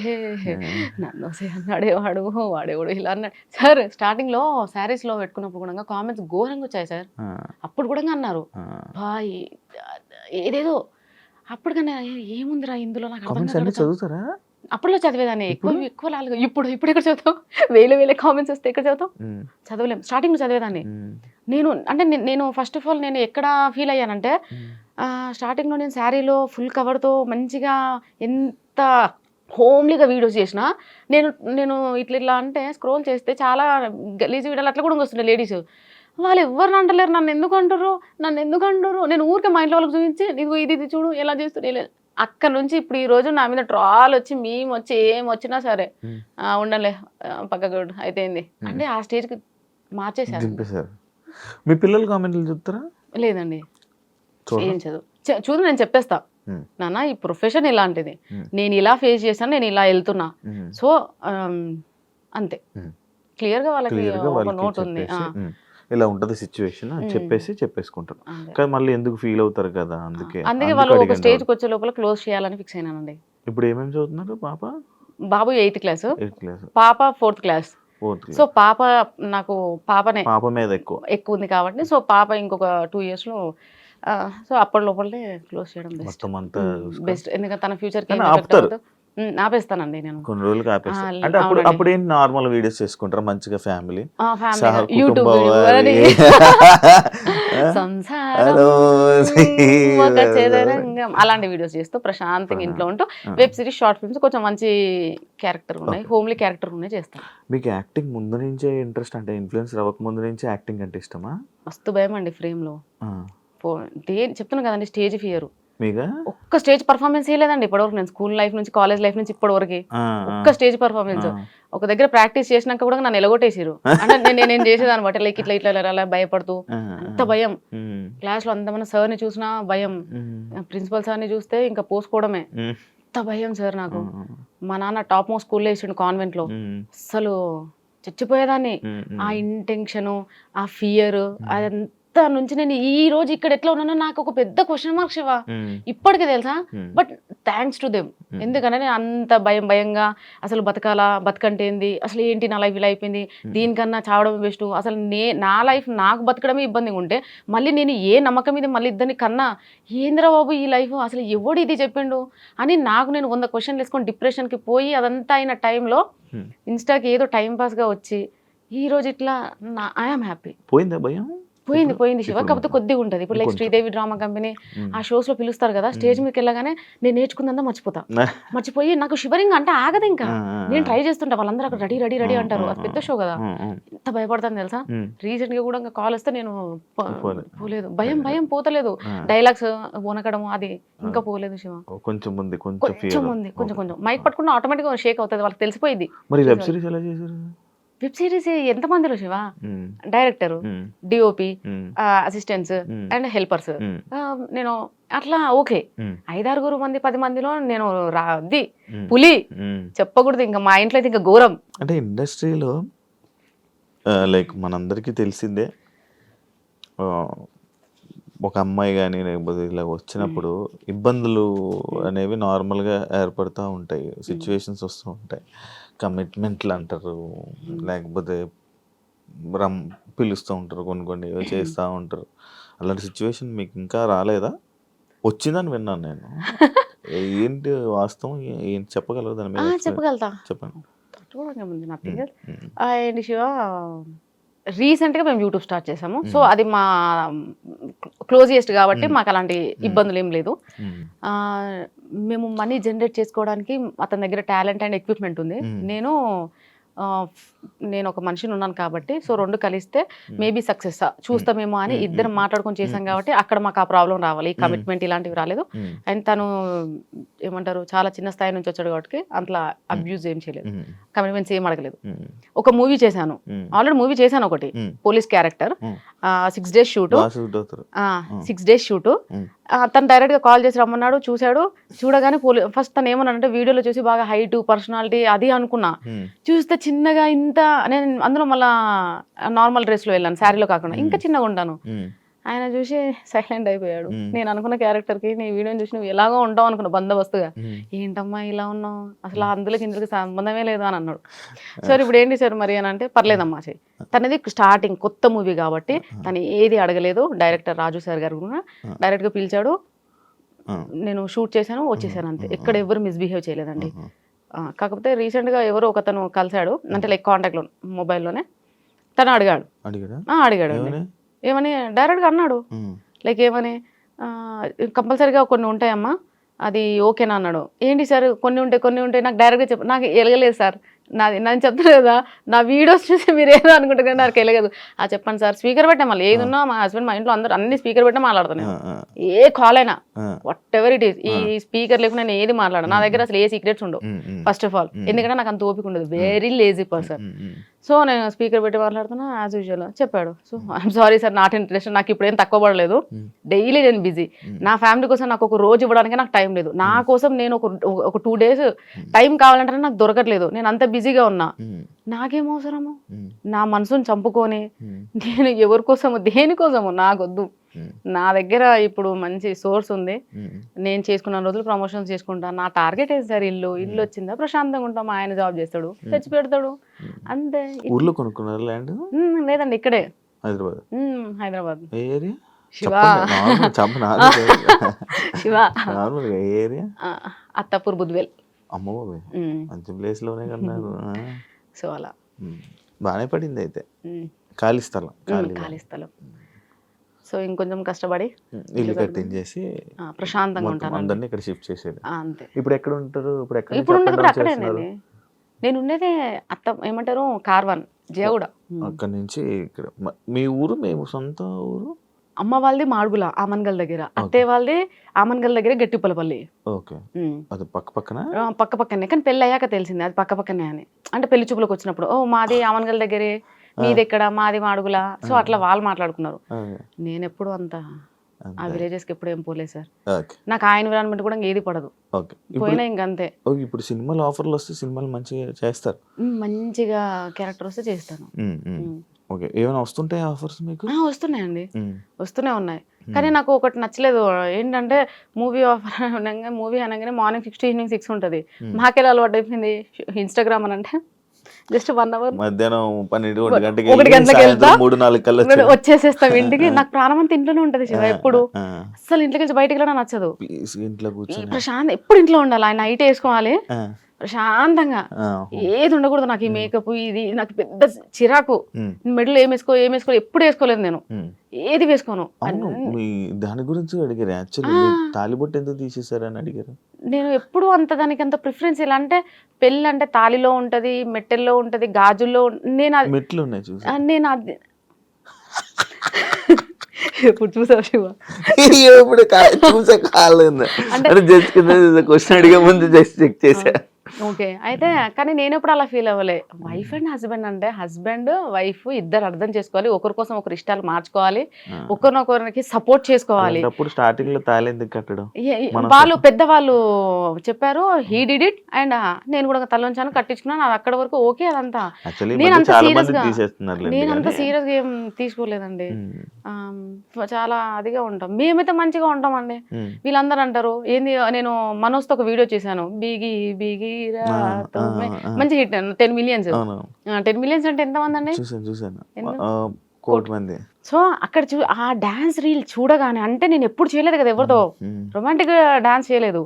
నన్ను ఒసే అన్నాడే వాడేవాడు ఇలా అన్నాడు సార్. స్టార్టింగ్లో శారీస్లో పెట్టుకున్నప్పుడు కూడా కామెంట్స్ ఘోరంగా వచ్చాయి సార్. అప్పుడు కూడా అన్నారు బాయ్ ఏదేదో. అప్పుడు కన్నా ఏముందిరా ఇందులో నాకు చదువుతారా? అప్పట్లో చదివేదాన్ని ఎక్కువ లాగా. ఇప్పుడు ఎక్కడ చదువుతాం? వేలే కామెంట్స్ వస్తే ఎక్కడ చదువుతాం? చదవలేం. స్టార్టింగ్లో చదివేదాన్ని నేను ఫస్ట్ ఆఫ్ ఆల్ నేను ఎక్కడ ఫీల్ అయ్యానంటే స్టార్టింగ్లో నేను శారీలో ఫుల్ కవర్తో మంచిగా ఎంత హోమ్లీగా వీడియోస్ చేసిన నేను ఇట్లా అంటే స్క్రోల్ చేస్తే చాలా గలీజ్ వీడియోలు అట్లా కూడా వస్తుండే లేడీస్. వాళ్ళు ఎవరిని అంటలేరు, నన్ను ఎందుకు అంటారు. నేను ఊరికే మా ఇంట్లో వాళ్ళకి చూపించి ఇది చూడు ఎలా చేస్తున్నా. అక్కడ నుంచి ఇప్పుడు ఈ రోజు నా మీద ట్రాల్ వచ్చి మేము వచ్చి ఏం వచ్చినా సరే ఉండలే పక్కకు అయితే అంటే ఆ స్టేజ్కి మార్చేసారు. మీ పిల్లలు కామెంట్లు చూస్తారా? లేదండి, ఏం చూడు నేను చెప్పేస్తా నాన్న ఈ ప్రొఫెషన్ ఇలాంటిది, నేను ఇలా ఫేస్ చేశాను, నేను ఇలా వెళ్తున్నా. సో అంతే క్లియర్గా వాళ్ళకి ఒక నోట్ ఉంది, ఇలా ఉంటుంది సిచ్యువేషన్ చెప్పేసుకుంటారు. కానీ మళ్ళీ ఎందుకు ఫీల్ అవుతారు కదా, అందుకే వాళ్ళు ఒక స్టేజ్కి వచ్చే లోపల క్లోజ్ చేయాలని ఫిక్స్ అయినానండి. ఇప్పుడు ఏమేమి చదువుతున్నారు? బాబు 8th క్లాస్, పాప 4th క్లాస్. సో పాప నాకు పాప మీద ఎక్కువ ఉంది కాబట్టి సో పాప ఇంకొక 2 years లో సో అప్పటి లోపలే క్లోజ్ చేయడం బెస్ట్. ఎందుకంటే తన ఫ్యూచర్కి ఆపేస్తానండి నేను కొన్ని రోజులకి ఆపేస్తాను. అంటే అప్పుడు ఏంటి నార్మల్ వీడియోస్ చేసుకుంటారా మంచిగా ఫ్యామిలీ యూట్యూబ్ అలాంటి వీడియోస్ చేస్తూ ప్రశాంతంగా ఇంట్లో ఉంటూ వెబ్ సిరీస్ షార్ట్ ఫిల్మ్స్ కొంచెం మంచి క్యారెక్టర్ ఉన్నాయి, హోమ్లీ క్యారెక్టర్ ఉన్నాయి చేస్తాను. మీకు యాక్టింగ్ ముందు నుంచే ఇంట్రెస్ట్, అంటే ఇన్ఫ్లుయెన్సర్ అవ్వక ముందు నుంచే యాక్టింగ్ అంటే ఇష్టమా? మస్తు భయం అండి ఫ్రేమ్ లో. చెప్తున్నా కదండి స్టేజ్ ఫియర్. మీగా ఒక్క స్టేజ్ పర్ఫార్మెన్స్ లేదండి ఇప్పటివరకు. నేను స్కూల్ లైఫ్ నుంచి కాలేజ్ లైఫ్ నుంచి ఇప్పటి వరకు ఒక్క స్టేజ్ పర్ఫార్మెన్స్. ఒక దగ్గర ప్రాక్టీస్ చేసినాక కూడా నన్ను ఎలగొట్టేసారు. అంటే నేను చేసేదాన్ని బట్టి లైక్ ఇట్లా అలా భయపడుతూ అంత భయం. క్లాస్ లో అంతమంది సార్ని చూసినా భయం, ప్రిన్సిపల్ సార్ని చూస్తే ఇంకా పోసుకోవడమే. అంత భయం సార్ నాకు. మా నాన్న టాప్ మోస్ట్ స్కూల్లో వేసిండు కాన్వెంట్ లో. అసలు చచ్చిపోయేదాన్ని. ఆ ఇంటెన్షన్, ఆ ఫియర్, అదంతా నుంచి నేను ఈ రోజు ఇక్కడ ఎట్లా ఉన్నానో నాకు ఒక పెద్ద క్వశ్చన్ మార్క్ శివ ఇప్పటికే తెలుసా. But thanks to them. ఎందుకంటే నేను అంత భయంగా అసలు బతకంటే ఏంది, అసలు ఏంటి నా లైఫ్ ఇలా అయిపోయింది, దీనికన్నా చావడం బెస్ట్, అసలు నా లైఫ్ నాకు బతకడమే ఇబ్బందిగా ఉంటే మళ్ళీ నేను ఏ నమ్మకం మీద మళ్ళీ ఇద్దరిని కన్నా ఏందిరా బాబు ఈ లైఫ్, అసలు ఎవడు ఇది చెప్పిండు అని నాకు నేను 100 క్వశ్చన్లు వేసుకొని డిప్రెషన్కి పోయి అదంతా అయిన టైంలో ఇన్స్టాకి ఏదో టైం పాస్గా వచ్చి ఈ రోజు ఇట్లా ఐఎమ్ హ్యాపీ. పోయిందా భయం? పోయింది శివ. కాకపోతే కొద్దిగా ఉంటుంది. ఇప్పుడు లైక్ శ్రీదేవి డ్రామా కంపెనీ ఆ షోస్ లో పిలుస్తారు కదా, స్టేజ్ మీదకి వెళ్ళగానే నేను నేర్చుకుందా మర్చిపోయి నాకు షివరింగ్ అంటే ఆగదు. ఇంకా నేను ట్రై చేస్తుంటా, వాళ్ళందరూ అక్కడ రెడీ అంటారు. అది పెద్ద షో కదా, ఎంత భయపడతాను తెలుసా. రీసెంట్ గా కూడా కాల్ వస్తే నేను పోలేదు, భయం పోతలేదు. డైలాగ్స్ వనకడం అది ఇంకా పోలేదు శివ. కొంచెం మైక్ పట్టుకున్న ఆటోమేటిక్ గా షేక్ అవుతుంది, వాళ్ళకి తెలిసిపోయింది. వెబ్ సిరీస్ ఎంత మందిలో Shiva, director, DOP, assistants and helpers. నేను అట్లా ఓకే 5-6 మంది 10 మందిలో నేను పులి చెప్పకూడదు. ఇంకా మా ఇంట్లో అయితే ఇంకా ఘోరం. అంటే ఇండస్ట్రీలో లైక్ మనందరికీ తెలిసిందే, ఒక అమ్మాయి కానీ లేకపోతే ఇలా వచ్చినప్పుడు ఇబ్బందులు అనేవి నార్మల్గా ఏర్పడుతూ ఉంటాయి, సిచ్యువేషన్స్ వస్తూ ఉంటాయి. కమిట్మెంట్లు అంటారు, లేకపోతే పిలుస్తూ ఉంటారు, కొన్ని చేస్తూ ఉంటారు. అలాంటి సిచ్యువేషన్ మీకు ఇంకా రాలేదా? వచ్చిందని విన్నాను నేను. ఏంటి వాస్తవం, ఏంటి చెప్పగలరు దాని మీద? చెప్పగలుగుతా, చెప్పండి. అండ్ శివ రీసెంట్గా మేము యూట్యూబ్ స్టార్ట్ చేసాము. సో అది మా క్లోజియెస్ట్ కాబట్టి మాకు అలాంటి ఇబ్బందులు ఏం లేదు. మేము మనీ జనరేట్ చేసుకోవడానికి అతని దగ్గర టాలెంట్ అండ్ ఎక్విప్మెంట్ ఉంది. నేను నేను ఒక మనిషిని ఉన్నాను కాబట్టి సో 2 కలిస్తే మేబీ సక్సెస్ చూస్తామేమో అని ఇద్దరం మాట్లాడుకొని చేశాం కాబట్టి అక్కడ మాకు ఆ ప్రాబ్లం రావాలి, ఈ కమిట్మెంట్ ఇలాంటివి రాలేదు. అండ్ తను ఏమంటారు చాలా చిన్న స్థాయి నుంచి వచ్చాడు కాబట్టి అట్లా అబ్యూజ్ ఏం చేయలేదు, కమిట్మెంట్స్ ఏం అడగలేదు. ఒక మూవీ చేశాను, ఆల్రెడీ మూవీ చేశాను ఒకటి, police character, 6 days shoot, 6 days shoot. తను డైరెక్ట్ గా కాల్ చేసి రమ్మన్నాడు, చూశాడు. చూడగానే ఫస్ట్ తను ఏమన్నాడంటే వీడియోలో చూసి బాగా హైట్ పర్సనాలిటీ అది అనుకున్నా, చూస్తే చిన్నగా ఇంత, నేను అందులో మళ్ళా నార్మల్ డ్రెస్ లో వెళ్ళాను, శారీలో కాకుండా ఇంకా చిన్నగా ఉంటాను. ఆయన చూసి సైలెంట్ అయిపోయాడు. నేను అనుకున్న క్యారెక్టర్ కి నీ వీడియోని చూసి నువ్వు ఎలాగో ఉంటావు అనుకున్నా బందోబస్తుగా, ఏంటమ్మా ఇలా ఉన్నావు అసలు అందులోకి ఇందులోకి సంబంధమే లేదు అని అన్నాడు. సార్ ఇప్పుడు ఏంటి సార్ మరి అని అంటే పర్లేదమ్మా చెయ్యి. తనది స్టార్టింగ్ కొత్త మూవీ కాబట్టి తను ఏది అడగలేదు. డైరెక్టర్ రాజు సార్ గారు కూడా డైరెక్ట్ గా పిలిచాడు, నేను షూట్ చేశాను వచ్చేసాను అంతే, ఎక్కడ ఎవరు మిస్బిహేవ్ చేయలేదండి. కాకపోతే రీసెంట్ గా ఎవరో ఒకతను కలిశాడు, అంటే లైక్ కాంటాక్ట్ లో మొబైల్లోనే, తను అడిగాడు ఏమని డైరెక్ట్గా అన్నాడు, లైక్ ఏమని కంపల్సరీగా కొన్ని ఉంటాయమ్మా అది ఓకేనా అన్నాడు. ఏంటి సార్ కొన్ని ఉంటాయి నాకు డైరెక్ట్గా చెప్పు, నాకు ఎలగలేదు సార్, నేను చెప్తాను కదా నా వీడియోస్ చూసి మీరు ఏదో అనుకుంటారు నాకు వెళ్ళగదు. చెప్పండి సార్, స్పీకర్ పెట్టా, మళ్ళీ ఏది ఉన్నా మా హస్బెండ్ మా ఇంట్లో అందరూ అన్ని స్పీకర్ పెట్టా మాట్లాడతాను, ఏ కాల్ అయినా వాట్ ఎవర్ ఇట్ ఈస్, ఈ స్పీకర్ లేకుండా నేను ఏది మాట్లాడను, నా దగ్గర అసలు ఏ సీక్రెట్స్ ఉండవు ఫస్ట్ ఆఫ్ ఆల్, ఎందుకంటే నాకు అంత ఓపిక ఉండదు, వెరీ లేజీ పర్సన్. సో నేను స్పీకర్ పెట్టి మాట్లాడుతున్నా యాజ్ యూజువల్. చెప్పాడు, so I'm sorry sir not interest, నాకు ఇప్పుడు ఏం తక్కువ పడలేదు, డైలీ నేను బిజీ, నా ఫ్యామిలీ కోసం నాకు ఒక రోజు ఇవ్వడానికి నాకు టైం లేదు, నా కోసం నేను ఒక 2 days టైం కావాలంటే నాకు దొరకట్లేదు, నేను అంత బిజీగా ఉన్నా, నాకేం అవసరము నా మనసుని చంపుకొని నేను ఎవరి కోసము దేనికోసము నాకొద్దు. నా దగ్గర ఇప్పుడు మంచి సోర్స్ ఉంది, నేను చేసుకున్న రోజులు ప్రమోషన్స్ చేసుకుంటా, నా టార్గెట్ ఏంటి సార్, ఇల్లు వచ్చిందా ప్రశాంతంగా ఉంటాం, ఆయన జాబ్ చేస్తాడు తెచ్చి పెడతాడు అంతే. ఊర్లో కొనుక్కున్నారు ల్యాండ్? లేదండి ఇక్కడే హైదరాబాద్. శివ అత్తాపూర్ బుద్వేల్. అమ్మో మంచి ప్లేస్ లోనే కన్నారు. సో అలా బాగానే పడింది అయితే. ఖాళీ స్థలం. సో ఇంకొంచెం కష్టపడి ఇల్లు కట్టించేసి ప్రశాంతంగా ఉంటాను, అందరినీ ఇక్కడ షిఫ్ట్ చేసేది. అంతే. ఇప్పుడు ఎక్కడ ఉంటారు? ఇప్పుడు ఉండదు అక్కడేనండి, నేను ఉండేదే అత్త ఏమంటారు కార్వాన్ జయగూడ. అక్కడ నుంచి ఇక్కడ మీ ఊరు? మేము సొంత ఊరు. అమ్మ వాళ్ళది మాడుగుల ఆమన్గల్ దగ్గర, అత్తయ్య వాళ్ళది ఆమన్గల్ దగ్గర గట్టిపల్లపల్లి. ఓకే, అది పక్కనే కానీ పెళ్ళి అయ్యాక తెలిసింది అది పక్కనే అని. అంటే పెళ్లి చూపులకు వచ్చినప్పుడు ఓ మాది ఆమన్గల్ దగ్గరే, మీది ఎక్కడ, మాది మాడుగుల. సో అట్లా వాళ్ళు మాట్లాడుకున్నారు. నేను ఎప్పుడు అంత ఆ విలేజెస్ కి ఎప్పుడు ఏం పోలేదు సార్, నాకు ఆ ఎన్విరాన్మెంట్ కూడా ఏది పడదు, పోయినా ఇంకంతే. ఇప్పుడు సినిమాలు ఆఫర్లు వస్తే సినిమాలు మంచిగా చేస్తారు, మంచిగా క్యారెక్టర్ వస్తే చేస్తాను. ఓకే, ఏమైనా వస్తుంటాయి ఆఫర్స్ మీకు? వస్తున్నాయండి, వస్తూనే ఉన్నాయి. కానీ నాకు ఒకటి నచ్చలేదు ఏంటంటే మూవీ ఆఫర్ అనగానే మార్నింగ్ 6 to evening 6 ఉంటుంది. మాకెలా అలవాటు అయిపోయింది ఇన్స్టాగ్రామ్ అని అంటే జస్ట్ 1 hour మధ్యాహ్నం 1 గంటలకు వెళ్తా 3-4 కల్లా వచ్చేసేస్తాం ఇంటికి. నాకు ప్రాణం అంతా ఇంట్లోనే ఉంటది శివ, ఎప్పుడు అసలు ఇంట్లోకి వెళ్ళి బయటికి వెళ్ళడం నచ్చదు, ప్రశాంత్ ఎప్పుడు ఇంట్లో ఉండాలి. ఆయన నైట్ వేసుకోవాలి ప్రశాంతంగా, ఏది ఉండకూడదు. నాకు ఈ మేకప్ ఇది నాకు పెద్ద చిరాకు. మెడలో ఏం వేసుకో ఎప్పుడు వేసుకోలేదు నేను, ఏది వేసుకోను. దాని గురించి అడిగారు యాక్చువల్లీ, తాలిబొట్టు ఎందుకు తీసేసారని అడిగారు. నేను ఎప్పుడు దానికి అంత ప్రిఫరెన్స్ ఇలా అంటే పెళ్ళి అంటే తాలిలో ఉంటది, మెట్టెల్లో ఉంటది, గాజుల్లో. నేను మెట్లు ఉన్నాయి చూసి నేను అది ఎప్పుడు చూసావు శివ? ఎప్పుడు చూసా కాలేదు అంటే జస్ట్ క్వశ్చన్ అడిగే ముందు జస్ట్ చెక్ చేసా. ఓకే, అయితే కానీ నేను ఎప్పుడు అలా ఫీల్ అవ్వలే. వైఫ్ అండ్ హస్బెండ్ అంటే హస్బెండ్ వైఫ్ ఇద్దరు అర్థం చేసుకోవాలి, ఒకరి కోసం ఒకరి ఇష్టాలు మార్చుకోవాలి, ఒకరినొకరికి సపోర్ట్ చేసుకోవాలి. స్టార్టింగ్ లో తాళి ఎందుకు కట్టడం? వాళ్ళు పెద్దవాళ్ళు చెప్పారు, హీ డిడ్ ఇట్ అండ్ నేను కూడా తలొంచాను కట్టించుకున్నాను, అది అక్కడ వరకు ఓకే. అదంతా నేను అంత సీరియస్ గా ఏం తీసుకోలేదండి, చాలా అదిగా ఉంటాం. మేమైతే మంచిగా ఉంటామండి. వీళ్ళందరూ అంటారు ఏంది, నేను మనోజ్తో ఒక వీడియో చేశాను, బీగి బీగి మంచి హిట్ 10 millions. 10 millions అంటే ఎంత మంది అండి? సో అక్కడ ఆ డాన్స్ రీల్ చూడగానే, అంటే నేను ఎప్పుడు చేయలేదు కదా ఎవరితో రొమాంటిక్ డాన్స్ చేయలేదు,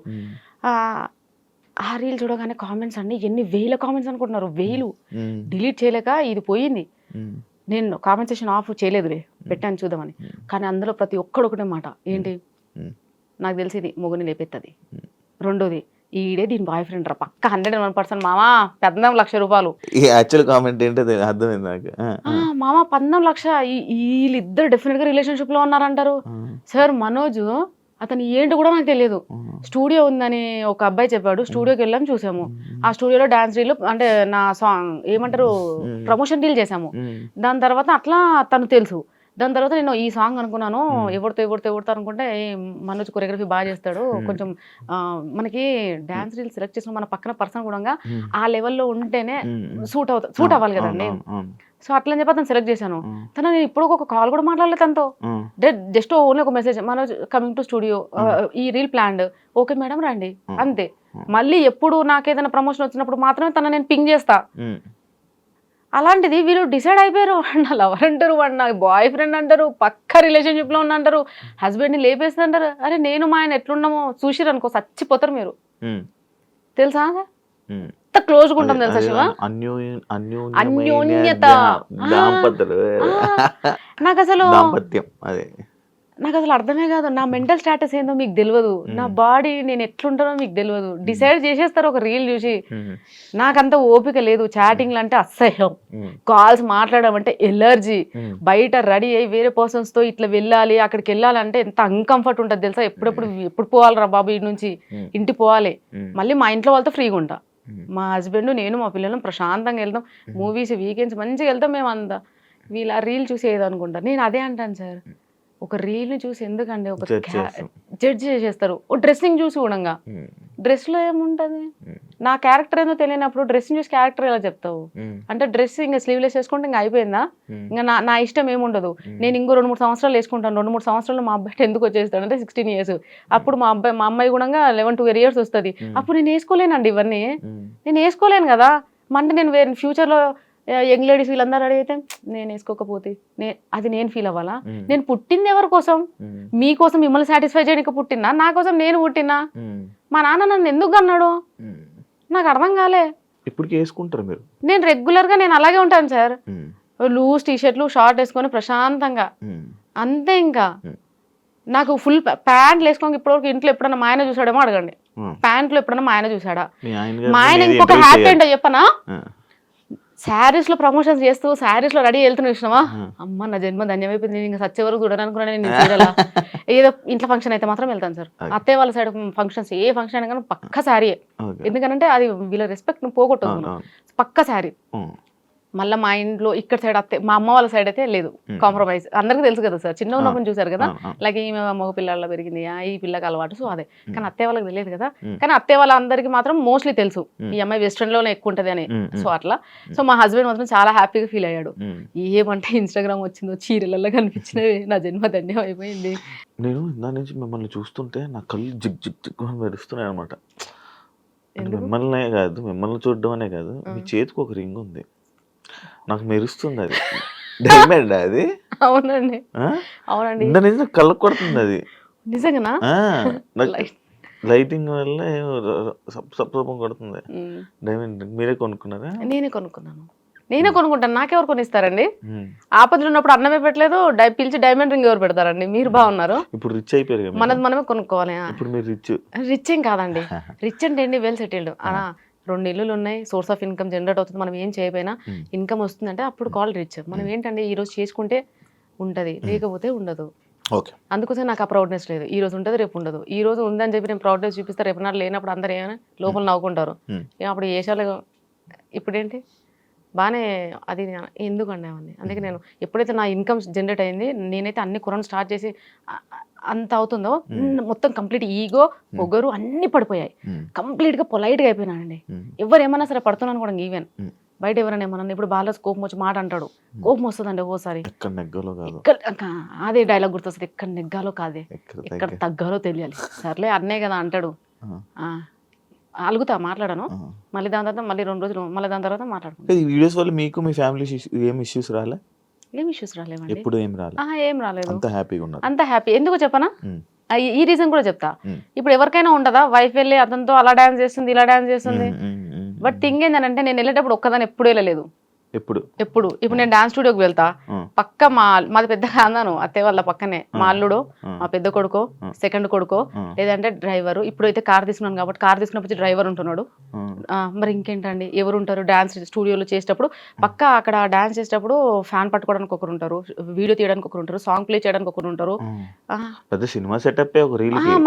ఆ రీల్ చూడగానే కామెంట్స్ అండి ఎన్ని వేల కామెంట్స్ అనుకుంటున్నారు, వేలు. డిలీట్ చేయలేక ఇది పోయింది. నేను కామెంట్ సెక్షన్ ఆఫ్ చేయలేదులే, పెట్టాను చూద్దామని. కానీ అందులో ప్రతి ఒక్కడు ఒకటే మాట ఏంటి, నాకు తెలిసి ఇది మొగుని లేపెత్తది, రెండోది ఈడే దీని బాయ్ ఫ్రెండ్ రా పక్క 101% మామా 14 లక్ష రూపాయలు. ఈ యాక్చువల్ కామెంట్ ఏంటో అర్థమైంది నాకు. మామా 14 లక్ష వీళ్ళిద్దరు డెఫినెట్ గా రిలేషన్షిప్ లో ఉన్నారంటారు. సార్ మనోజ్ అతను ఏంటి కూడా నాకు తెలియదు. స్టూడియో ఉందని ఒక అబ్బాయి చెప్పాడు, స్టూడియోకి వెళ్ళాము చూసాము. ఆ స్టూడియోలో డాన్స్ రీల్ అంటే నా సాంగ్ ఏమంటారు ప్రమోషన్ డీల్ చేసాము. దాని తర్వాత అట్లా తను తెలుసు. దాని తర్వాత నేను ఈ సాంగ్ అనుకున్నాను ఎవరితో అనుకుంటే మనోజ్ కొరియోగ్రఫీ బాగా చేస్తాడు, కొంచెం మనకి డాన్స్ రీల్ సెలెక్ట్ చేసిన మన పక్కన పర్సన్ కూడా ఆ లెవెల్లో ఉంటేనే సూట్ అవ్వాలి కదండి. సో అట్లా అని చెప్పి అతను సెలెక్ట్ చేశాను. తను నేను ఇప్పుడు ఒక కాల్ కూడా మాట్లాడలేదు తనతో. జస్ట్ ఓన్లీ ఒక message, Manoj coming to studio, ఈ రీల్ ప్లాన్డ్, ఓకే మేడం రండి అంతే. మళ్ళీ ఎప్పుడు నాకేదైనా ప్రమోషన్ వచ్చినప్పుడు మాత్రమే తన నేను పింగ్ చేస్తా. అలాంటిది వీళ్ళు డిసైడ్ అయిపోయారు, నా లవర్ అంటారు, వాడు నా బాయ్ ఫ్రెండ్ అంటారు, పక్క రిలేషన్షిప్ లో ఉన్న అంటారు, హస్బెండ్ ని లేపేస్తా అంటారు. అరే నేను మా ఆయన ఎట్లున్నామో చూసిరు అనుకో చచ్చిపోతారు మీరు. తెలుసా ఎంత క్లోజ్ గా ఉంటాం తెలుసా శివ, అన్యోన్యత. నాకు అసలు అర్థమే కాదు. నా మెంటల్ స్టేటస్ ఏందో మీకు తెలియదు, నా బాడీ నేను ఎట్లుంటానో మీకు తెలియదు. డిసైడ్ చేసేస్తారు ఒక రీల్ చూసి. నాకంత ఓపిక లేదు. చాటింగ్లు అంటే అసహ్యం, కాల్స్ మాట్లాడడం అంటే ఎలర్జీ. బయట రెడీ అయ్యి వేరే పర్సన్స్ తో ఇట్లా వెళ్ళాలి అక్కడికి వెళ్ళాలంటే ఎంత అన్కంఫర్ట్ ఉంటుంది తెలుసా. ఎప్పుడు పోవాలిరా బాబు ఇంటి నుంచి, ఇంటికి పోవాలి. మళ్ళీ మా ఇంట్లో వాళ్ళతో ఫ్రీగా ఉంటా. మా హస్బెండ్ నేను మా పిల్లలు ప్రశాంతంగా వెళ్తాం, మూవీస్ వీకెండ్స్ మంచిగా వెళ్తాం. మేము అంతా వీళ్ళ రీల్ చూసి ఏదనుకుంటా. నేను అదే అంటాను సార్, ఒక రీల్ ని చూసి ఎందుకండి ఒక జడ్జ్ చేసేస్తారు. ఓ డ్రెస్సింగ్ చూసి కూడా, డ్రెస్ లో ఏముంటది, నా క్యారెక్టర్ ఏదో తెలియనప్పుడు డ్రెస్సింగ్ చూసి క్యారెక్టర్ ఎలా చెప్తావు? అంటే డ్రెస్ ఇంకా స్లీవ్లెస్ వేసుకుంటే ఇంకా అయిపోయిందా? ఇంకా నా ఇష్టం ఏముండదు. నేను ఇంకో 2-3 సంవత్సరాలు వేసుకుంటాను. 2-3 సంవత్సరాలు మా అబ్బాయి ఎందుకు వచ్చేస్తాడు అంటే 16 years. అప్పుడు మా అమ్మాయి కూడా 11-12 years వస్తుంది. అప్పుడు నేను వేసుకోలేనండి ఇవన్నీ, నేను వేసుకోలేను కదా. అంటే నేను వేరే ఫ్యూచర్ లో యంగ్ లేడీస్ వీళ్ళందరూ అడిగితే నేను వేసుకోకపోతే అది నేను ఫీల్ అవ్వాలా? నేను పుట్టింది ఎవరి కోసం? మీకోసం, మిమ్మల్ని సాటిస్ఫై చేయడానికి పుట్టినా, నా కోసం నేను పుట్టినా? మా నాన్న నన్ను ఎందుకు అన్నాడు నాకు అర్థం కాలే. ఇప్పుడు వేసుకుంటారు మీరు? నేను రెగ్యులర్ గా నేను అలాగే ఉంటాను సార్. లూజ్ టీషర్ట్లు షార్ట్ వేసుకొని ప్రశాంతంగా అంతే. ఇంకా నాకు ఫుల్ ప్యాంట్లు వేసుకోండి. ఇప్పటివరకు ఇంట్లో ఎప్పుడన్నా మా ఆయన చూసాడేమో అడగండి. ప్యాంట్లు ఎప్పుడన్నా మా ఆయన చూసాడా? మా ఆయన ఇంకొక హ్యాపీ ఏంటో చెప్పనా, శారీస్ లో ప్రమోషన్స్ చేస్తూ శారీస్ లో రెడీ వెళ్తున్నా చూసినావా, అమ్మ నా జన్మ ధన్యమైపోయింది. నేను ఇంకా సచ్చే వరకు చూడాలనుకున్నా. నేను చీరలా ఏదో ఇంట్లో ఫంక్షన్ అయితే మాత్రం వెళ్తాను సార్. అత్తయ్య వాళ్ళ సైడ్ ఫంక్షన్స్ ఏ ఫంక్షన్ అయినా కానీ పక్క శారీయే. ఎందుకంటే అది వీళ్ళ రెస్పెక్ట్ పక్క శారీ. మళ్ళీ మా ఇంట్లో ఇక్కడ సైడ్ అత్తే, మా అమ్మ వాళ్ళ సైడ్ అయితే లేదు కాంప్రమైజ్. అందరికీ తెలుసు కదా సార్, చిన్న ఉన్నప్పుడు చూసారు కదా, అలాగే ఈమె మగ పిల్లల పెరిగింది, ఈ పిల్లకి అలవాటు, సో అదే. కానీ అత్తే వాళ్ళకి తెలియదు కదా. కానీ అత్తే వాళ్ళందరికీ మాత్రం మోస్ట్లీ తెలుసు ఈ అమ్మాయి వెస్ట్రన్ లోనే ఎక్కువ ఉంటది అని. సో అట్లా. సో మా హస్బెండ్ మాత్రం చాలా హ్యాపీగా ఫీల్ అయ్యాడు. ఏమంటే ఇన్స్టాగ్రామ్ వచ్చిందో చీరలలో కనిపించినవి, నా జన్మ ధన్యం అయిపోయింది. నేను దాని నుంచి మిమ్మల్ని చూస్తుంటే నా కళ్ళు జిగ్ జిగ్ జిగ్ అని మెరుస్తున్నాయి అనమాట. మిమ్మల్నే కాదు, మిమ్మల్ని చూడడం అనే కాదు, మీ చేతికి ఒక రింగ్ ఉంది, నాకు మెరుస్తుంది. అది డైమండ్ అది? అవునండి, అవునండి. నిజం కళ్ళకు కొడుతుంది అది. నిజంగా లైటింగ్ వల్ల సప్సపం కొడుతుంది. డైమండ్ మీరే కొనుక్కున్నారా? నేనే కొనుక్కుంటాను. నాకెవరు కొనిస్తారండి? ఆపదలు ఉన్నప్పుడు అన్నమే పెట్టలేదు, పిలిచి డైమండ్ రింగ్ ఎవరు పెడతారండి? మీరు బాగున్నారు. ఇప్పుడు రిచ్ అయిపోయారు, మనమే కొనుక్కోవాలి. ఇప్పుడు మీరు రిచ్ ఏం కాదండి. రిచ్ అంటే ఏంటి, వెల్ సెటిల్డ్. 2 ఇల్లులు ఉన్నాయి, సోర్స్ ఆఫ్ ఇన్కమ్ జనరేట్ అవుతుంది. మనం ఏం చేయకపోయినా ఇన్కమ్ వస్తుందంటే అప్పుడు కాల్ రిచ్. మనం ఏంటంటే ఈ రోజు చేసుకుంటే ఉంటది, లేకపోతే ఉండదు. అందుకోసం నాకు ఆ ప్రౌడ్నెస్ లేదు. ఈ రోజు ఉంటుంది, రేపు ఉండదు. ఈ రోజు ఉందని చెప్పి నేను ప్రౌడ్నెస్ చూపిస్తే రేపు నాడు లేనప్పుడు అందరు ఏమైనా లోపల నవ్వుకుంటారు. అప్పుడు ఏషాలు ఇప్పుడేంటి బాగానే అది ఎందుకండి అవన్నీ. అందుకే నేను ఎప్పుడైతే నా ఇన్కమ్ జనరేట్ అయింది, నేనైతే అన్ని కొనడం స్టార్ట్ చేసి అంత అవుతుందో మొత్తం కంప్లీట్ ఈగో పొగరు అన్ని పడిపోయాయి. కంప్లీట్ గా పొలైట్ గా అయిపోయినానండి. ఎవరు ఏమన్నా సరే పడుతున్నాను కూడా. ఈవెన్ బయట ఎవరైనా ఏమన్నా, ఇప్పుడు బాగా కోపం వచ్చి మాట అంటాడు, కోపం వస్తుందండి ఒక్కోసారి. అదే డైలాగ్ గుర్తొస్తుంది, ఎక్కడ నెగ్గాలో కాదే, ఎక్కడ తగ్గాలో తెలియాలి. సర్లే అన్నే కదా అంటాడు, అలుగుతా, మాట్లాడాను. మళ్ళీ దాని తర్వాత మళ్ళీ 2 రోజులు, మళ్ళీ దాని తర్వాత మాట్లాడుకుంటాను. ఈ వీడియోస్ వల్ల మీకు మీ ఫ్యామిలీ ఏం ఇష్యూస్ రాలే? ఏం ఇష్యూస్ రాలేవండి. ఎప్పుడు ఏం రాలేదు. అంత హ్యాపీగా ఉన్నారు. అంత హ్యాపీ. ఎందుకు చెప్పనా, ఈ రీజన్ కూడా చెప్తా. ఇప్పుడు ఎవరికైనా ఉండదా, వైఫ్ వెళ్ళి అతనితో అలా డాన్స్ చేస్తుంది, ఇలా డాన్స్ చేస్తుంది. బట్ థింగ్ ఏంటంటే నేను వెళ్ళేటప్పుడు ఒక్కదాన్ని ఎప్పుడు వెళ్ళలేదు. ఇప్పుడు నేను డాన్స్ స్టూడియోకి వెళ్తా, పక్క మాది పెద్ద కాందాను అత్తయ్య వాళ్ళ పక్కనే మా అల్లుడు, మా పెద్ద కొడుకో, సెకండ్ కొడుకో, లేదంటే డ్రైవరు. ఇప్పుడు అయితే కార్ తీసుకున్నాను కాబట్టి కార్ తీసుకున్నప్పుడు డ్రైవర్ ఉంటున్నాడు. మరి ఇంకేంటండి ఎవరు ఉంటారు డాన్స్ స్టూడియోలో చేసేటప్పుడు? పక్క అక్కడ డాన్స్ చేసేటప్పుడు ఫ్యాన్ పట్టుకోవడానికి ఒకరు ఉంటారు, వీడియో తీయడానికి ఒకరు ఉంటారు, సాంగ్ ప్లే చేయడానికి ఒకరు ఉంటారు. పెద్ద సినిమా సెటప్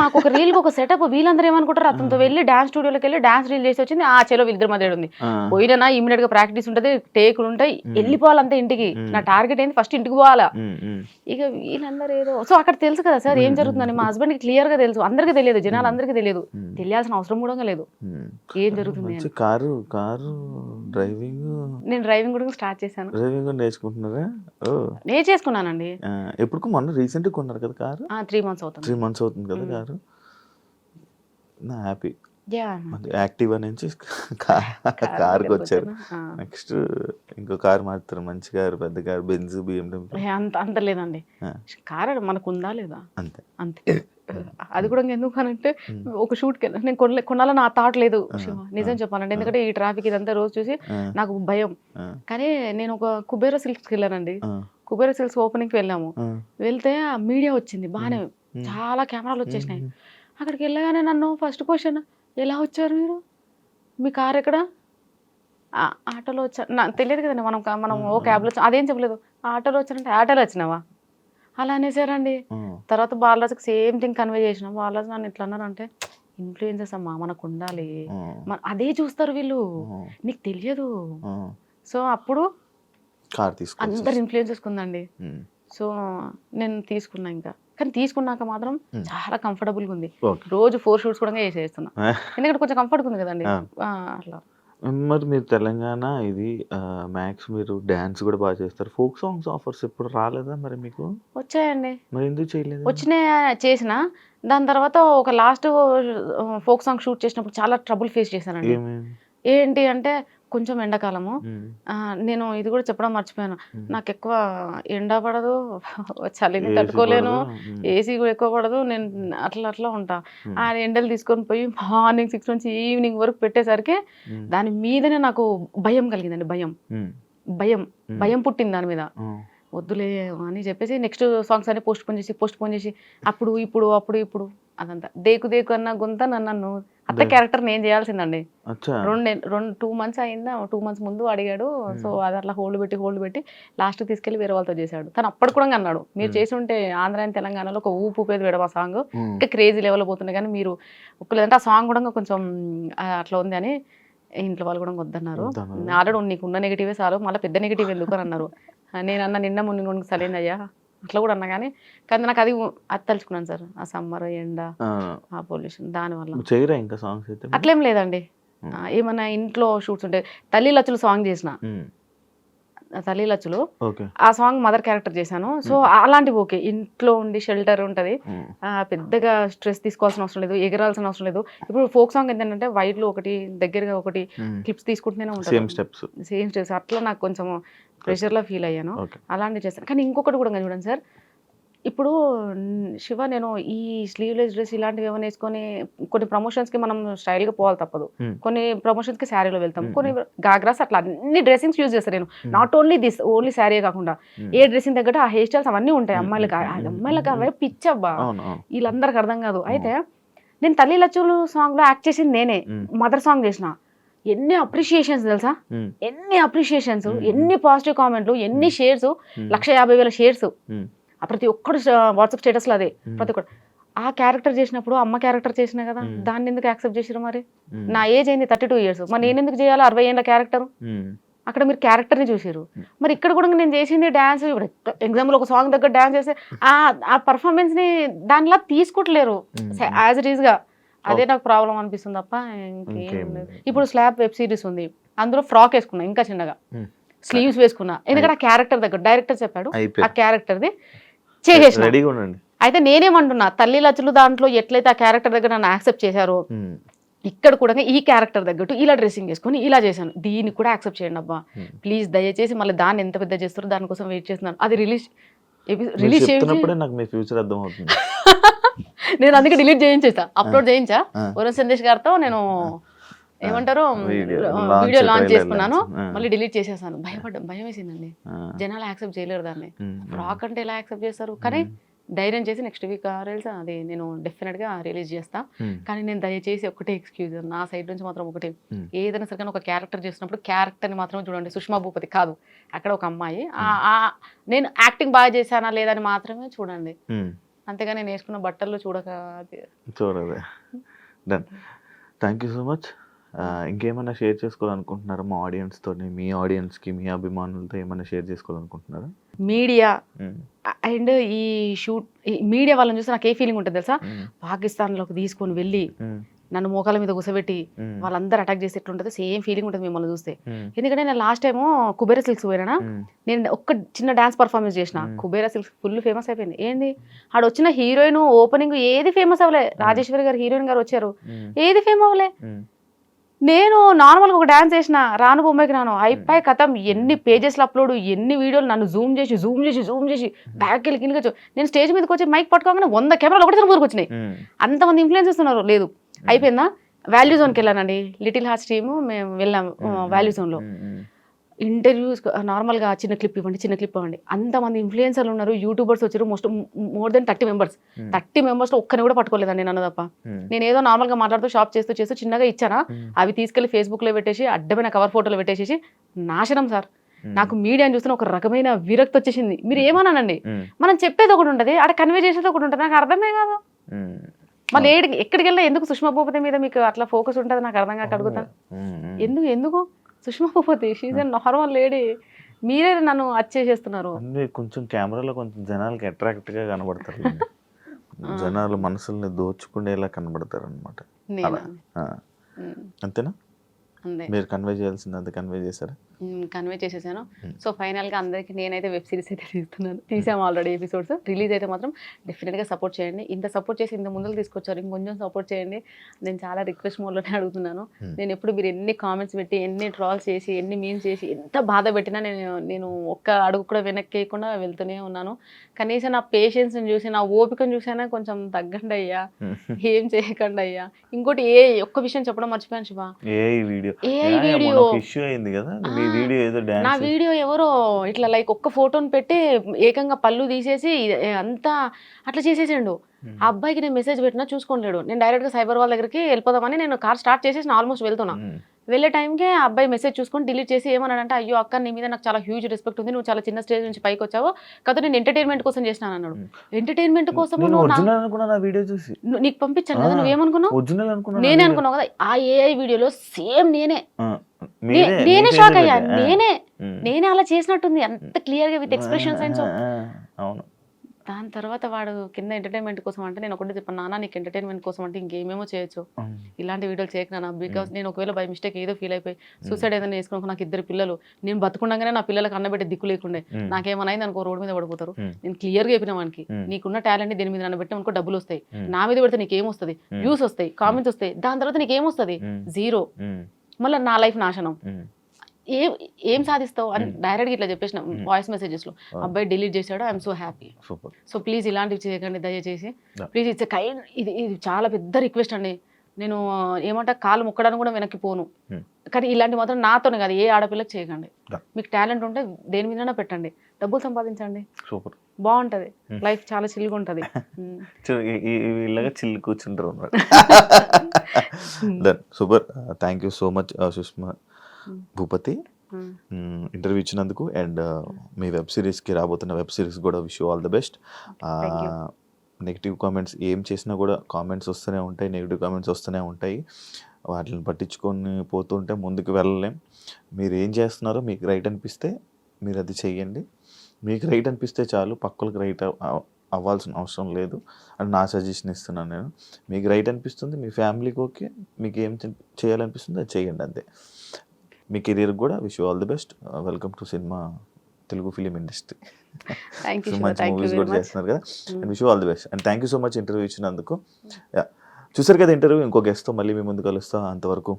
మాకు ఒక రీల్ ఒక సెటప్. వీళ్ళందరూ ఏమనుకుంటారు, అతనితో వెళ్ళి డాన్స్ స్టూడియోలోకి వెళ్ళి డాన్స్ రీల్ చేసి వచ్చింది, ఆ చెలో వీళ్ళిద్దరి మధ్య ఉంది. పోయినా ఇమీడియట్ గా ప్రాక్టీస్ ఉంటది, టేకులు ఉంటాయి, వెళ్ళిపోవాలంతే ఇంటికి. నా టార్గెట్ ఏంది ఫస్ట్ ఇంటికి పోవాలా. ఇక వీళ్ళందరూ ఏదో సో అక్కడ తెలుసు కదా సార్ ఏం జరుగుతుందని. మా హస్బెండ్ కి క్లియర్ గా తెలుసు, అందరికీ తెలియదు, జనాలు అందరికీ తెలియదు, తెలియాల్సిన అవసరం కూడా లేదు ఏం జరుగుతుంది అని. నేను డ్రైవింగ్ కూడా స్టార్ట్ చేశాను. నేర్చేసుకున్నానండి. ఎప్పుడు మొన్న రీసెంట్ కొన్నారు కదా కారు? 3 months అవుతుంది. 3 months అవుతుంది కదా కారు. నా హ్యాపీ. యాక్టివా నుంచి కార్కి వచ్చారు. నెక్స్ట్ ఇంకో కార్ మారుతారు, మంచి కారు, పెద్ద కారు, బెంజ్, BMW. అంత లేదండి, కార్ మనకు ఉందా లేదా అంతే అంతే. అది కూడా ఎందుకు అనంటే ఒక షూట్ కి నేను కొనాలని నా థాట్ లేదు నిజం చెప్పాలంటే. ఎందుకంటే ఈ ట్రాఫిక్ ఇదంతా రోజు చూసి నాకు భయం. కానీ నేను ఒక కుబేరా సిల్క్స్కి వెళ్ళానండి. కుబేరా సిల్క్స్ ఓపెనింగ్ కి వెళ్ళాము. వెళ్తే మీడియా వచ్చింది బాగానే, చాలా కెమెరాలు వచ్చేసినాయి. అక్కడికి వెళ్ళగానే నన్ను ఫస్ట్ క్వశ్చన్, ఎలా వచ్చారు మీరు, మీ కార్ ఎక్కడ? ఆటోలో వచ్చారు. నాకు తెలియదు కదండి, మనం ఓ క్యాబ్లో వచ్చా, అదేం చెప్పలేదు. ఆటోలో వచ్చారంటే ఆటోలో వచ్చినావా అలా అనేసారండి. తర్వాత బాలరాజుకి సేమ్ థింగ్ కన్వే చేసిన. బాలరాజు నన్ను ఇట్లా అన్నారంటే, ఇన్ఫ్లుయెన్సెస్ అమ్మా మనకు ఉండాలి, అదే చూస్తారు వీళ్ళు, నీకు తెలియదు. సో అప్పుడు అందరు ఇన్ఫ్లుయెన్సెస్ ఉందండి. సో నేను తీసుకున్నా ఇంకా. కానీ తీసుకున్నాక మాత్రం చాలా కంఫర్టబుల్గా ఉంది. రోజు 4 షూట్స్ కూడా చేసేస్తున్నా, ఎందుకంటే కొంచెం కంఫర్ట్గా ఉంది కదండి అట్లా. మరి మీరు తెలంగాణ ఇది మ్యాక్స్ మీరు డాన్స్ కూడా బాగా చేస్తారు. ఫోక్ సాంగ్స్ ఆఫర్స్ ఎప్పుడు రాలేదా మరి మీకు? వచ్చాయండి. మరి ఎందుకు చేయలేదు? వచ్చినాయి, చేసిన. దాని తర్వాత ఒక లాస్ట్ ఫోక్ సాంగ్ షూట్ చేసినప్పుడు చాలా ట్రబుల్ ఫేస్ చేశానండి. ఏంటి అంటే కొంచెం ఎండాకాలము, నేను ఇది కూడా చెప్పడం మర్చిపోయాను, నాకు ఎక్కువ ఎండ పడదు, చలిని తట్టుకోలేను, ఏసీ కూడా ఎక్కువ పడదు, నేను అట్లా ఉంటా. ఆ ఎండలు తీసుకొని పోయి మార్నింగ్ 6 నుంచి ఈవినింగ్ వరకు పెట్టేసరికి దాని మీదనే నాకు భయం కలిగిందండి. భయం పుట్టింది దాని మీద. వద్దులే అని చెప్పేసి నెక్స్ట్ సాంగ్స్ అన్ని పోస్ట్ పోన్ చేసి అప్పుడు ఇప్పుడు అదంతా దేకు అన్న గుంత నన్ను అత్త క్యారెక్టర్ నేను చేయాల్సిందండి. 2 months అయిందా, 2 months ముందు అడిగాడు. సో అది అట్లా హోల్డ్ పెట్టి లాస్ట్ తీసుకెళ్లి వేరే వాళ్ళతో చేశాడు. తను అప్పుడు కూడా అన్నాడు, మీరు చేసి ఉంటే ఆంధ్ర అండ్ తెలంగాణలో ఒక ఊపేది వేయడం ఆ సాంగ్ ఇంకా క్రేజీ లెవెల్ పోతున్నాయి, కానీ మీరు ఒప్పులేదంటే ఆ సాంగ్ కూడా కొంచెం అట్లా ఉంది అని ఇంట్లో వాళ్ళు కూడా వద్దన్నారు. ఆల్రెడీ నీకు ఉన్న నెగిటివే చాలు, మళ్ళీ పెద్ద నెగిటివ్ ఎందుకు అని అన్నారు. నేనన్నా నిన్న ముందు సరైన అయ్యా అట్లా కూడా అన్నా, కానీ నాకు అది తలుచుకున్నాను సార్. ఆ సమ్మర్ ఎండ, ఆ పొల్యూషన్, దానివల్ల ఇంకా సాంగ్స్ అట్లేం లేదండి. ఏమన్నా ఇంట్లో షూట్స్ ఉంటాయి. తల్లి లచ్చులు సాంగ్ చేసిన, తల్లి లచ్చులు ఆ సాంగ్ మదర్ క్యారెక్టర్ చేశాను. సో అలాంటివి ఓకే, ఇంట్లో ఉండి షెల్టర్ ఉంటది, పెద్దగా స్ట్రెస్ తీసుకోవాల్సిన అవసరం లేదు, ఎగరాల్సిన అవసరం లేదు. ఇప్పుడు ఫోక్ సాంగ్ ఏంటంటే వైడ్లు ఒకటి దగ్గరగా ఒకటి క్లిప్స్ తీసుకుంటూనే ఉంటాను, సేమ్ స్టెప్స్. అట్లా నాకు కొంచెం ప్రెషర్లో ఫీల్ అయ్యాను, అలాంటివి చేస్తాను. కానీ ఇంకొకటి కూడా చూడండి సార్, ఇప్పుడు శివ నేను ఈ స్లీవ్లెస్ డ్రెస్ ఇలాంటివి ఏమైనా వేసుకొని కొన్ని ప్రమోషన్స్కి మనం స్టైల్గా పోవాలి తప్పదు. కొన్ని ప్రమోషన్స్కి శారీలో వెళ్తాం, కొన్ని గాగ్రాస్, అట్లా అన్ని డ్రెస్సింగ్స్ యూజ్ చేస్తాను నేను. నాట్ ఓన్లీ శారీ కాకుండా ఏ డ్రెస్సింగ్ తగ్గట్టు ఆ హెయిర్ స్టైల్స్ అవన్నీ ఉంటాయి. అమ్మాయిలకు అవే పిచ్చబ్బా, వీళ్ళందరికి అర్థం కాదు. అయితే నేను తల్లి లచ్చులు సాంగ్లో యాక్ట్ చేసింది నేనే, మదర్ సాంగ్ చేసిన. ఎన్ని అప్రిషియేషన్స్ తెలుసా, ఎన్ని అప్రిషియేషన్స్, ఎన్ని పాజిటివ్ కామెంట్లు, ఎన్ని షేర్స్, 150,000 షేర్స్. ప్రతి ఒక్కడు వాట్సాప్ స్టేటస్లో అదే, ప్రతి ఒక్కడు. ఆ క్యారెక్టర్ చేసినప్పుడు అమ్మ క్యారెక్టర్ చేసినా కదా, దాన్ని ఎందుకు యాక్సెప్ట్ చేసారు? మరి నా ఏజ్ అయింది 32 years, మరి నేను ఎందుకు చేయాలి 60 ఏళ్ళ క్యారెక్టర్? అక్కడ మీరు క్యారెక్టర్ని చూసారు. మరి ఇక్కడ కూడా నేను చేసింది డ్యాన్స్. ఇప్పుడు ఎగ్జాంపుల్ ఒక సాంగ్ దగ్గర డ్యాన్స్ చేస్తే ఆ పర్ఫార్మెన్స్ని దానిలా తీసుకోవట్లేరు యాజ్ ఇట్ ఈస్గా. అదే నాకు ప్రాబ్లం అనిపిస్తుంది తప్ప ఇంకేం లేదు. ఇప్పుడు స్లాబ్ వెబ్ సిరీస్ ఉంది, అందులో ఫ్రాక్ వేసుకున్నా, ఇంకా చిన్నగా స్లీవ్స్ వేసుకున్నా, ఎందుకంటే ఆ క్యారెక్టర్ దగ్గర డైరెక్టర్ చెప్పాడు ఆ క్యారెక్టర్ది చేసేసిన. అయితే నేనేమంటున్నా, తల్లి లచ్చులు దాంట్లో ఎట్లయితే ఆ క్యారెక్టర్ దగ్గర నన్ను యాక్సెప్ట్ చేశారో, ఇక్కడ కూడా ఈ క్యారెక్టర్ తగ్గట్టు ఇలా డ్రెస్సింగ్ చేసుకొని ఇలా చేశాను, దీన్ని కూడా యాక్సెప్ట్ చేయండి అబ్బా ప్లీజ్, దయచేసి. మళ్ళీ దాన్ని ఎంత పెద్ద చేస్తారో దానికోసం వెయిట్ చేస్తున్నాను. అది రిలీజ్ నేను అందుకే డిలీట్ చేయించేసా, అప్లోడ్ చేయించా వరుణ్ సందేశ్ గారితో. నేను ఏమంటారు launch వీడియో లాంచ్ trailer చేసుకున్నాను, launch. మళ్ళీ డిలీట్ చేసేసాను. భయం వేసిందండి. జనాలు యాక్సెప్ట్ చేయలేరు దాన్ని. ఫ్రాక్ అంటే ఎలా యాక్సెప్ట్ చేస్తారు? కానీ ధైర్యం చేసి నెక్స్ట్ వీక్ రీల్స్ అది నేను డెఫినెట్గా రిలీజ్ చేస్తా. కానీ నేను దయచేసి ఒకటే ఎక్స్క్యూజ్ నా సైడ్ నుంచి మాత్రం ఒకటే, ఏదైనా సరే ఒక క్యారెక్టర్ చేసినప్పుడు క్యారెక్టర్ని మాత్రం చూడండి. సుష్మా భూపతి కాదు, అక్కడ ఒక అమ్మాయి, నేను యాక్టింగ్ బాగా చేశానా లేదని మాత్రమే చూడండి. అంతేగా నేను వేసుకున్న బట్టల్లో చూడదే. Done. Thank you so much. ఇంకేమైనా షేర్ చేసుకోవాలనుకుంటున్నారా మా ఆడియన్స్ తోని, మీ ఆడియన్స్ కి, మీ అభిమానులతో ఏమైనా షేర్ చేసుకోవాలనుకుంటున్నారా? మీడియా అండ్ ఈ మీడియా వాళ్ళని చూస్తే నాకు ఏ ఫీలింగ్ ఉంటుంది తెలుసా? పాకిస్తాన్లోకి తీసుకొని వెళ్ళి నన్ను మోకాల మీద కూసబెట్టి వాళ్ళందరూ అటాక్ చేసి ఎట్లుంటుంది సేమ్ ఫీలింగ్ ఉంటుంది మిమ్మల్ని చూస్తే. ఎందుకంటే నేను లాస్ట్ టైం కుబేరా సిల్క్స్ పోయినా, నేను ఒక్క చిన్న డాన్స్ పర్ఫార్మెన్స్ చేసిన, కుబేరా సిల్క్స్ ఫుల్ ఫేమస్ అయిపోయింది. ఏంది ఆడ వచ్చిన హీరోయిన్ ఓపెనింగ్ ఏది ఫేమస్ అవ్వలే. రాజేశ్వరి గారు హీరోయిన్ గారు వచ్చారు, ఏది ఫేమ్ అవ్వలే. నేను నార్మల్గా ఒక డాన్స్ చేసిన, రాను బొమ్మకి రాను అయిపోయి కథం, ఎన్ని పేజెస్లో అప్లోడ్, ఎన్ని వీడియోలు నన్ను జూమ్ చేసి బ్యాక్ వెళ్ళి కిందకి. నేను స్టేజ్ మీదకి వచ్చి మైక్ పట్టుకోగానే 100 కెమెరాలు ఒకటి ముందుకు వచ్చినాయి. అంతమంది ఇన్ఫ్లుయెన్స్ ఇస్తున్నారు. లేదు అయిపోయిందా? వాల్యూ జోన్కి వెళ్ళానండి, లిటిల్ హార్ట్స్ టీము మేము వెళ్ళాము వాల్యూ జోన్లో. ఇంటర్వ్యూస్ నార్మల్గా చిన్న క్లిప్ ఇవ్వండి. అంతమంది ఇన్ఫ్లుయెన్సర్లు ఉన్నారు, యూట్యూబర్స్ వచ్చారు, మోర్ దెన్ 30 మెంబర్స్. 30 మెంబర్స్లో ఒక్కని కూడా పట్టుకోలేదండి నన్ను తప్ప. నేను ఏదో నార్మల్గా మాట్లాడుతూ షాప్ చేస్తూ చిన్నగా ఇచ్చానా, అవి తీసుకెళ్లి ఫేస్బుక్లో పెట్టేసి అడ్డమైన కవర్ ఫోటోలు పెట్టేసి నాశనం సార్. నాకు మీడియాని చూస్తున్న ఒక రకమైన విరక్తి వచ్చేసింది. మీరు ఏమన్నానండి, మనం చెప్పేది ఒకటి ఉంటుంది, అక్కడ కన్వే చేసేది ఒకటి ఉంటుంది, నాకు అర్థమే కాదు. మళ్ళీ ఎక్కడికి వెళ్ళినా ఎందుకు సుష్మా భూపతి మీద మీకు అట్లా ఫోకస్ ఉంటుంది నాకు అర్థం కాక అడుగుతా. ఎందుకు Sushma Bhupathi she's a normal lady, మీరే నన్ను చేసేస్తున్నారు. కొంచెం కెమెరాలో కొంచెం జనాలకి అట్రాక్ట్ గా కనబడతారు, జనాలు మనసుల్ని దోచుకునేలా కనబడతారు అనమాట. అంతేనా? మీరు కన్వే చేయాల్సింది అంత కన్వే చేశారా? కన్వే చేసేసాను. సో ఫైనల్గా అందరికీ నేనైతే వెబ్ సిరీస్ అయితే తీసాము ఆల్రెడీ ఎపిసోడ్స్. రిలీజ్ అయితే మాత్రం డెఫినెట్గా సపోర్ట్ చేయండి. ఇంత సపోర్ట్ చేసి ఇంత ముందుకు తీసుకొచ్చారు, ఇంకొంచెం సపోర్ట్ చేయండి. నేను చాలా రిక్వెస్ట్ మోడ్లోనే అడుగుతున్నాను. నేను ఎప్పుడు మీరు ఎన్ని కామెంట్స్ పెట్టి, ఎన్ని ట్రాల్స్ చేసి, ఎన్ని మీమ్స్ చేసి, ఎంత బాధ పెట్టినా నేను ఒక్క అడుగు కూడా వెనక్కేయకుండా వెళ్తూనే ఉన్నాను. కనీసం నా పేషెన్స్ని చూసి, నా ఓపికను చూసినా కొంచెం తగ్గండి అయ్యా, ఏం చేయకండి అయ్యా. ఇంకోటి ఒక్క విషయం చెప్పడం మర్చిపోయాను శివ, నా వీడియో ఎవరో ఇట్లా లైక్ ఒక్క ఫోటోని పెట్టి ఏకంగా పళ్ళు తీసేసి అంతా అట్లా చేసేసాడు. ఆ అబ్బాయికి నేను మెసేజ్ పెట్టినా చూసుకోలేడు. నేను డైరెక్ట్గా సైబర్ వాళ్ళ దగ్గరికి వెళ్ళిపోదామని నేను కార్ స్టార్ట్ చేసేసి ఆల్మోస్ట్ వెళ్తున్నా. వెళ్ళే టైంకే ఆ అబ్బాయి మెసేజ్ చూసుకొని డిలీట్ చేసి ఏమన్నాడంటే, అయ్యో అక్క నీ మీద నాకు చాలా హ్యూజ్ రెస్పెక్ట్ ఉంది, నువ్వు చాలా చిన్న స్టేజ్ నుంచి పైకి వచ్చావు కదా, నేను ఎంటర్టైన్మెంట్ కోసం చేసినాను అన్నాడు. ఎంటర్టైన్మెంట్ కోసం నీకు పంపించాను కదా, నువ్వేమనుకున్నావు? నేనే అనుకున్నావు కదా. ఆ ఏఐ వీడియోలో సేమ్ నేనే షాక్ అయ్యా. నేనే అలా చేసినట్టుంది, అంత క్లియర్ గా విత్ ఎక్స్ప్రెషన్స్ అండ్ సో. దాని తర్వాత వాడు కింద ఎంటర్టైన్మెంట్ కోసం అంటే నేను ఒకటి చెప్పాను, నాన్న నీకు ఎంటర్టైన్మెంట్ కోసం అంటే ఇంకేమేమో చేయొచ్చు, ఇలాంటి వీడియోలు చేయకనా. బికాస్ నేను ఒకవేళ బై మిస్టేక్ ఏదో ఫీల్ అయిపోయి సూసైడ్ ఏదైనా వేసుకున్నాక నాకు 2 పిల్లలు, నేను బతుకుండగానే నా పిల్లలకు అన్నబెట్టే దిక్కు లేకుండే, నాకేమైనా అయింది అనుకో రోడ్డు మీద పడిపోతారు. నేను క్లియర్గా చెప్పిన వానికి, నీకున్న టాలెంట్ దీని మీద నన్ను పెట్టిన అనుకో డబ్బులు వస్తాయి, నా మీద పెడితే నీకేమొస్తుంది, వ్యూస్ వస్తాయి, కామెంట్స్ వస్తాయి, దాని తర్వాత నీకేమొస్తుంది, 0. మళ్ళీ నా లైఫ్ నాశనం. ఏం సాధిస్తావు అని డైరెక్ట్గా ఇట్లా చెప్పేసిన వాయిస్ మెసేజెస్లో. అబ్బాయి డిలీట్ చేశాడు, I'm so happy. So please ఇలాంటివి చేయకండి దయచేసి, ప్లీజ్. ఇట్స్ కైండ్, ఇది చాలా పెద్ద రిక్వెస్ట్ అండి. నేను ఏమంటా కాలు మొక్కడానికి కూడా వెనక్కి పోను, కానీ ఇలాంటి మాత్రం నాతోనే కాదు ఏ ఆడపిల్లకి చేయకండి. మీకు టాలెంట్ ఉంటే దేని మీదైనా పెట్టండి, డబ్బులు సంపాదించండి, బాగుంటది లైఫ్, చాలా చిల్గా ఉంటుంది. చిల్లు కూర్చుంటారు. Super, thank you so much Sushma Bhupathi interview ఇచ్చినందుకు. అండ్ మీ వెబ్ సిరీస్కి రాబోతున్న వెబ్ సిరీస్ కూడా wish you all the best. Negative comments ఏం చేసినా కూడా కామెంట్స్ వస్తూనే ఉంటాయి, నెగిటివ్ కామెంట్స్ వస్తూనే ఉంటాయి. వాటిని పట్టించుకొని పోతుంటే ముందుకు వెళ్ళలేం. మీరు ఏం చేస్తున్నారో మీకు రైట్ అనిపిస్తే మీరు అది చెయ్యండి. మీకు రైట్ అనిపిస్తే చాలు, పక్కలకు రైట్ అవ్వాల్సిన అవసరం లేదు అని నా సజెషన్ ఇస్తున్నాను నేను. మీకు రైట్ అనిపిస్తుంది, మీ ఫ్యామిలీకి ఓకే, మీకు ఏం చేయాలనిపిస్తుంది అది చేయండి అంతే. మీ కెరీర్ కూడా wish you all the best. Welcome to cinema Telugu film industry. మంచి మూవీస్ కూడా చేస్తున్నారు కదా, and wish you all the best. And thank you so much interview ఇచ్చినందుకు. చూసారు కదా ఇంటర్వ్యూ, ఇంకో గెస్ట్తో మళ్ళీ మీ ముందు కలుస్తా. అంతవరకు.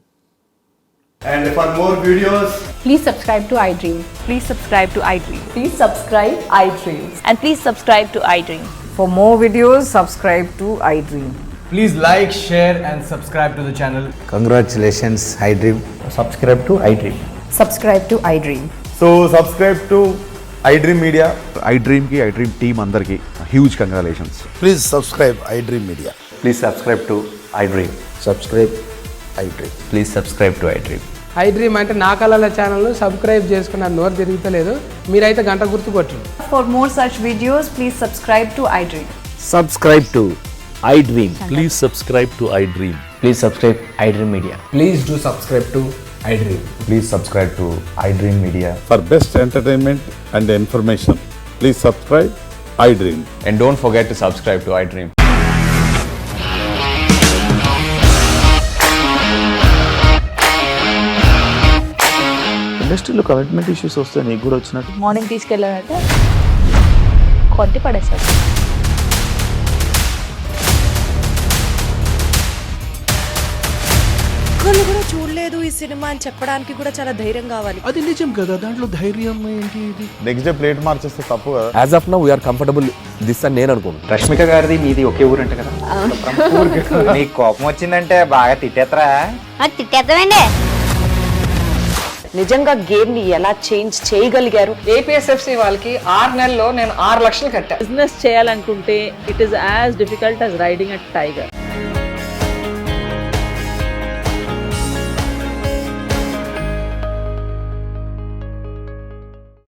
And for more videos, please subscribe to iDream. Please subscribe to iDream. Please subscribe iDream. And please subscribe to iDream. For more videos, subscribe to iDream. Please like, share, and subscribe to the channel. Congratulations, iDream. Subscribe to iDream. Subscribe to iDream. So subscribe to iDream Media. iDreamకి iDream team అందరికీ huge congratulations. Please subscribe iDream Media. Please subscribe to iDream. Subscribe iDream. Please subscribe to iDream. iDream అంటే నా కళల ఛానల్ను subscribe చేసుకున్న నోరు తిరుగుతలేదు, మీరైతే గంట గుర్తు కొట్టండి. For more such videos, please subscribe to iDream. Subscribe to iDream. Please subscribe to iDream. Please subscribe iDream Media. Please do subscribe to iDream. Please subscribe to iDream Media. For best entertainment and information please subscribe iDream. And don't forget to subscribe to iDream. ఇండస్ట్రీలో commitment issues వస్తే నీకు కూడా వచ్చినట్టు? Morning తీసుకెళ్ళాడంటే కొట్టి పడేస్తాడు. ఒక్కళ్ళు కూడా చూడలేదు ఈ సినిమా అని చెప్పడానికి కూడా చాలా ధైర్యం కావాలి. అది నిజం కదా, దాంట్లో ధైర్యం ఏంటి? ఇది నెక్స్ట్ డే ప్లేట్ మార్చేస్తే తప్పు కదా. As of now, we are comfortable this అని నేను అనుకుంటున్నాను. రష్మిక గారిది మీది ఒకే ఊరంట కదా? నీకు కోపం వచ్చిందంటే బాగా తిట్టేత్తరా? తిట్టేద్దామండి. నిజంగా గేమ్ ని ఎలా చేంజ్ చేయగలిగారు? ఏపీఎస్ఎఫ్సి వాళ్ళకి 6 నెలల్లో నేను 6 లక్షలు కట్టా. బిజినెస్ చేయాలనుకుంటే it is as difficult as riding a tiger.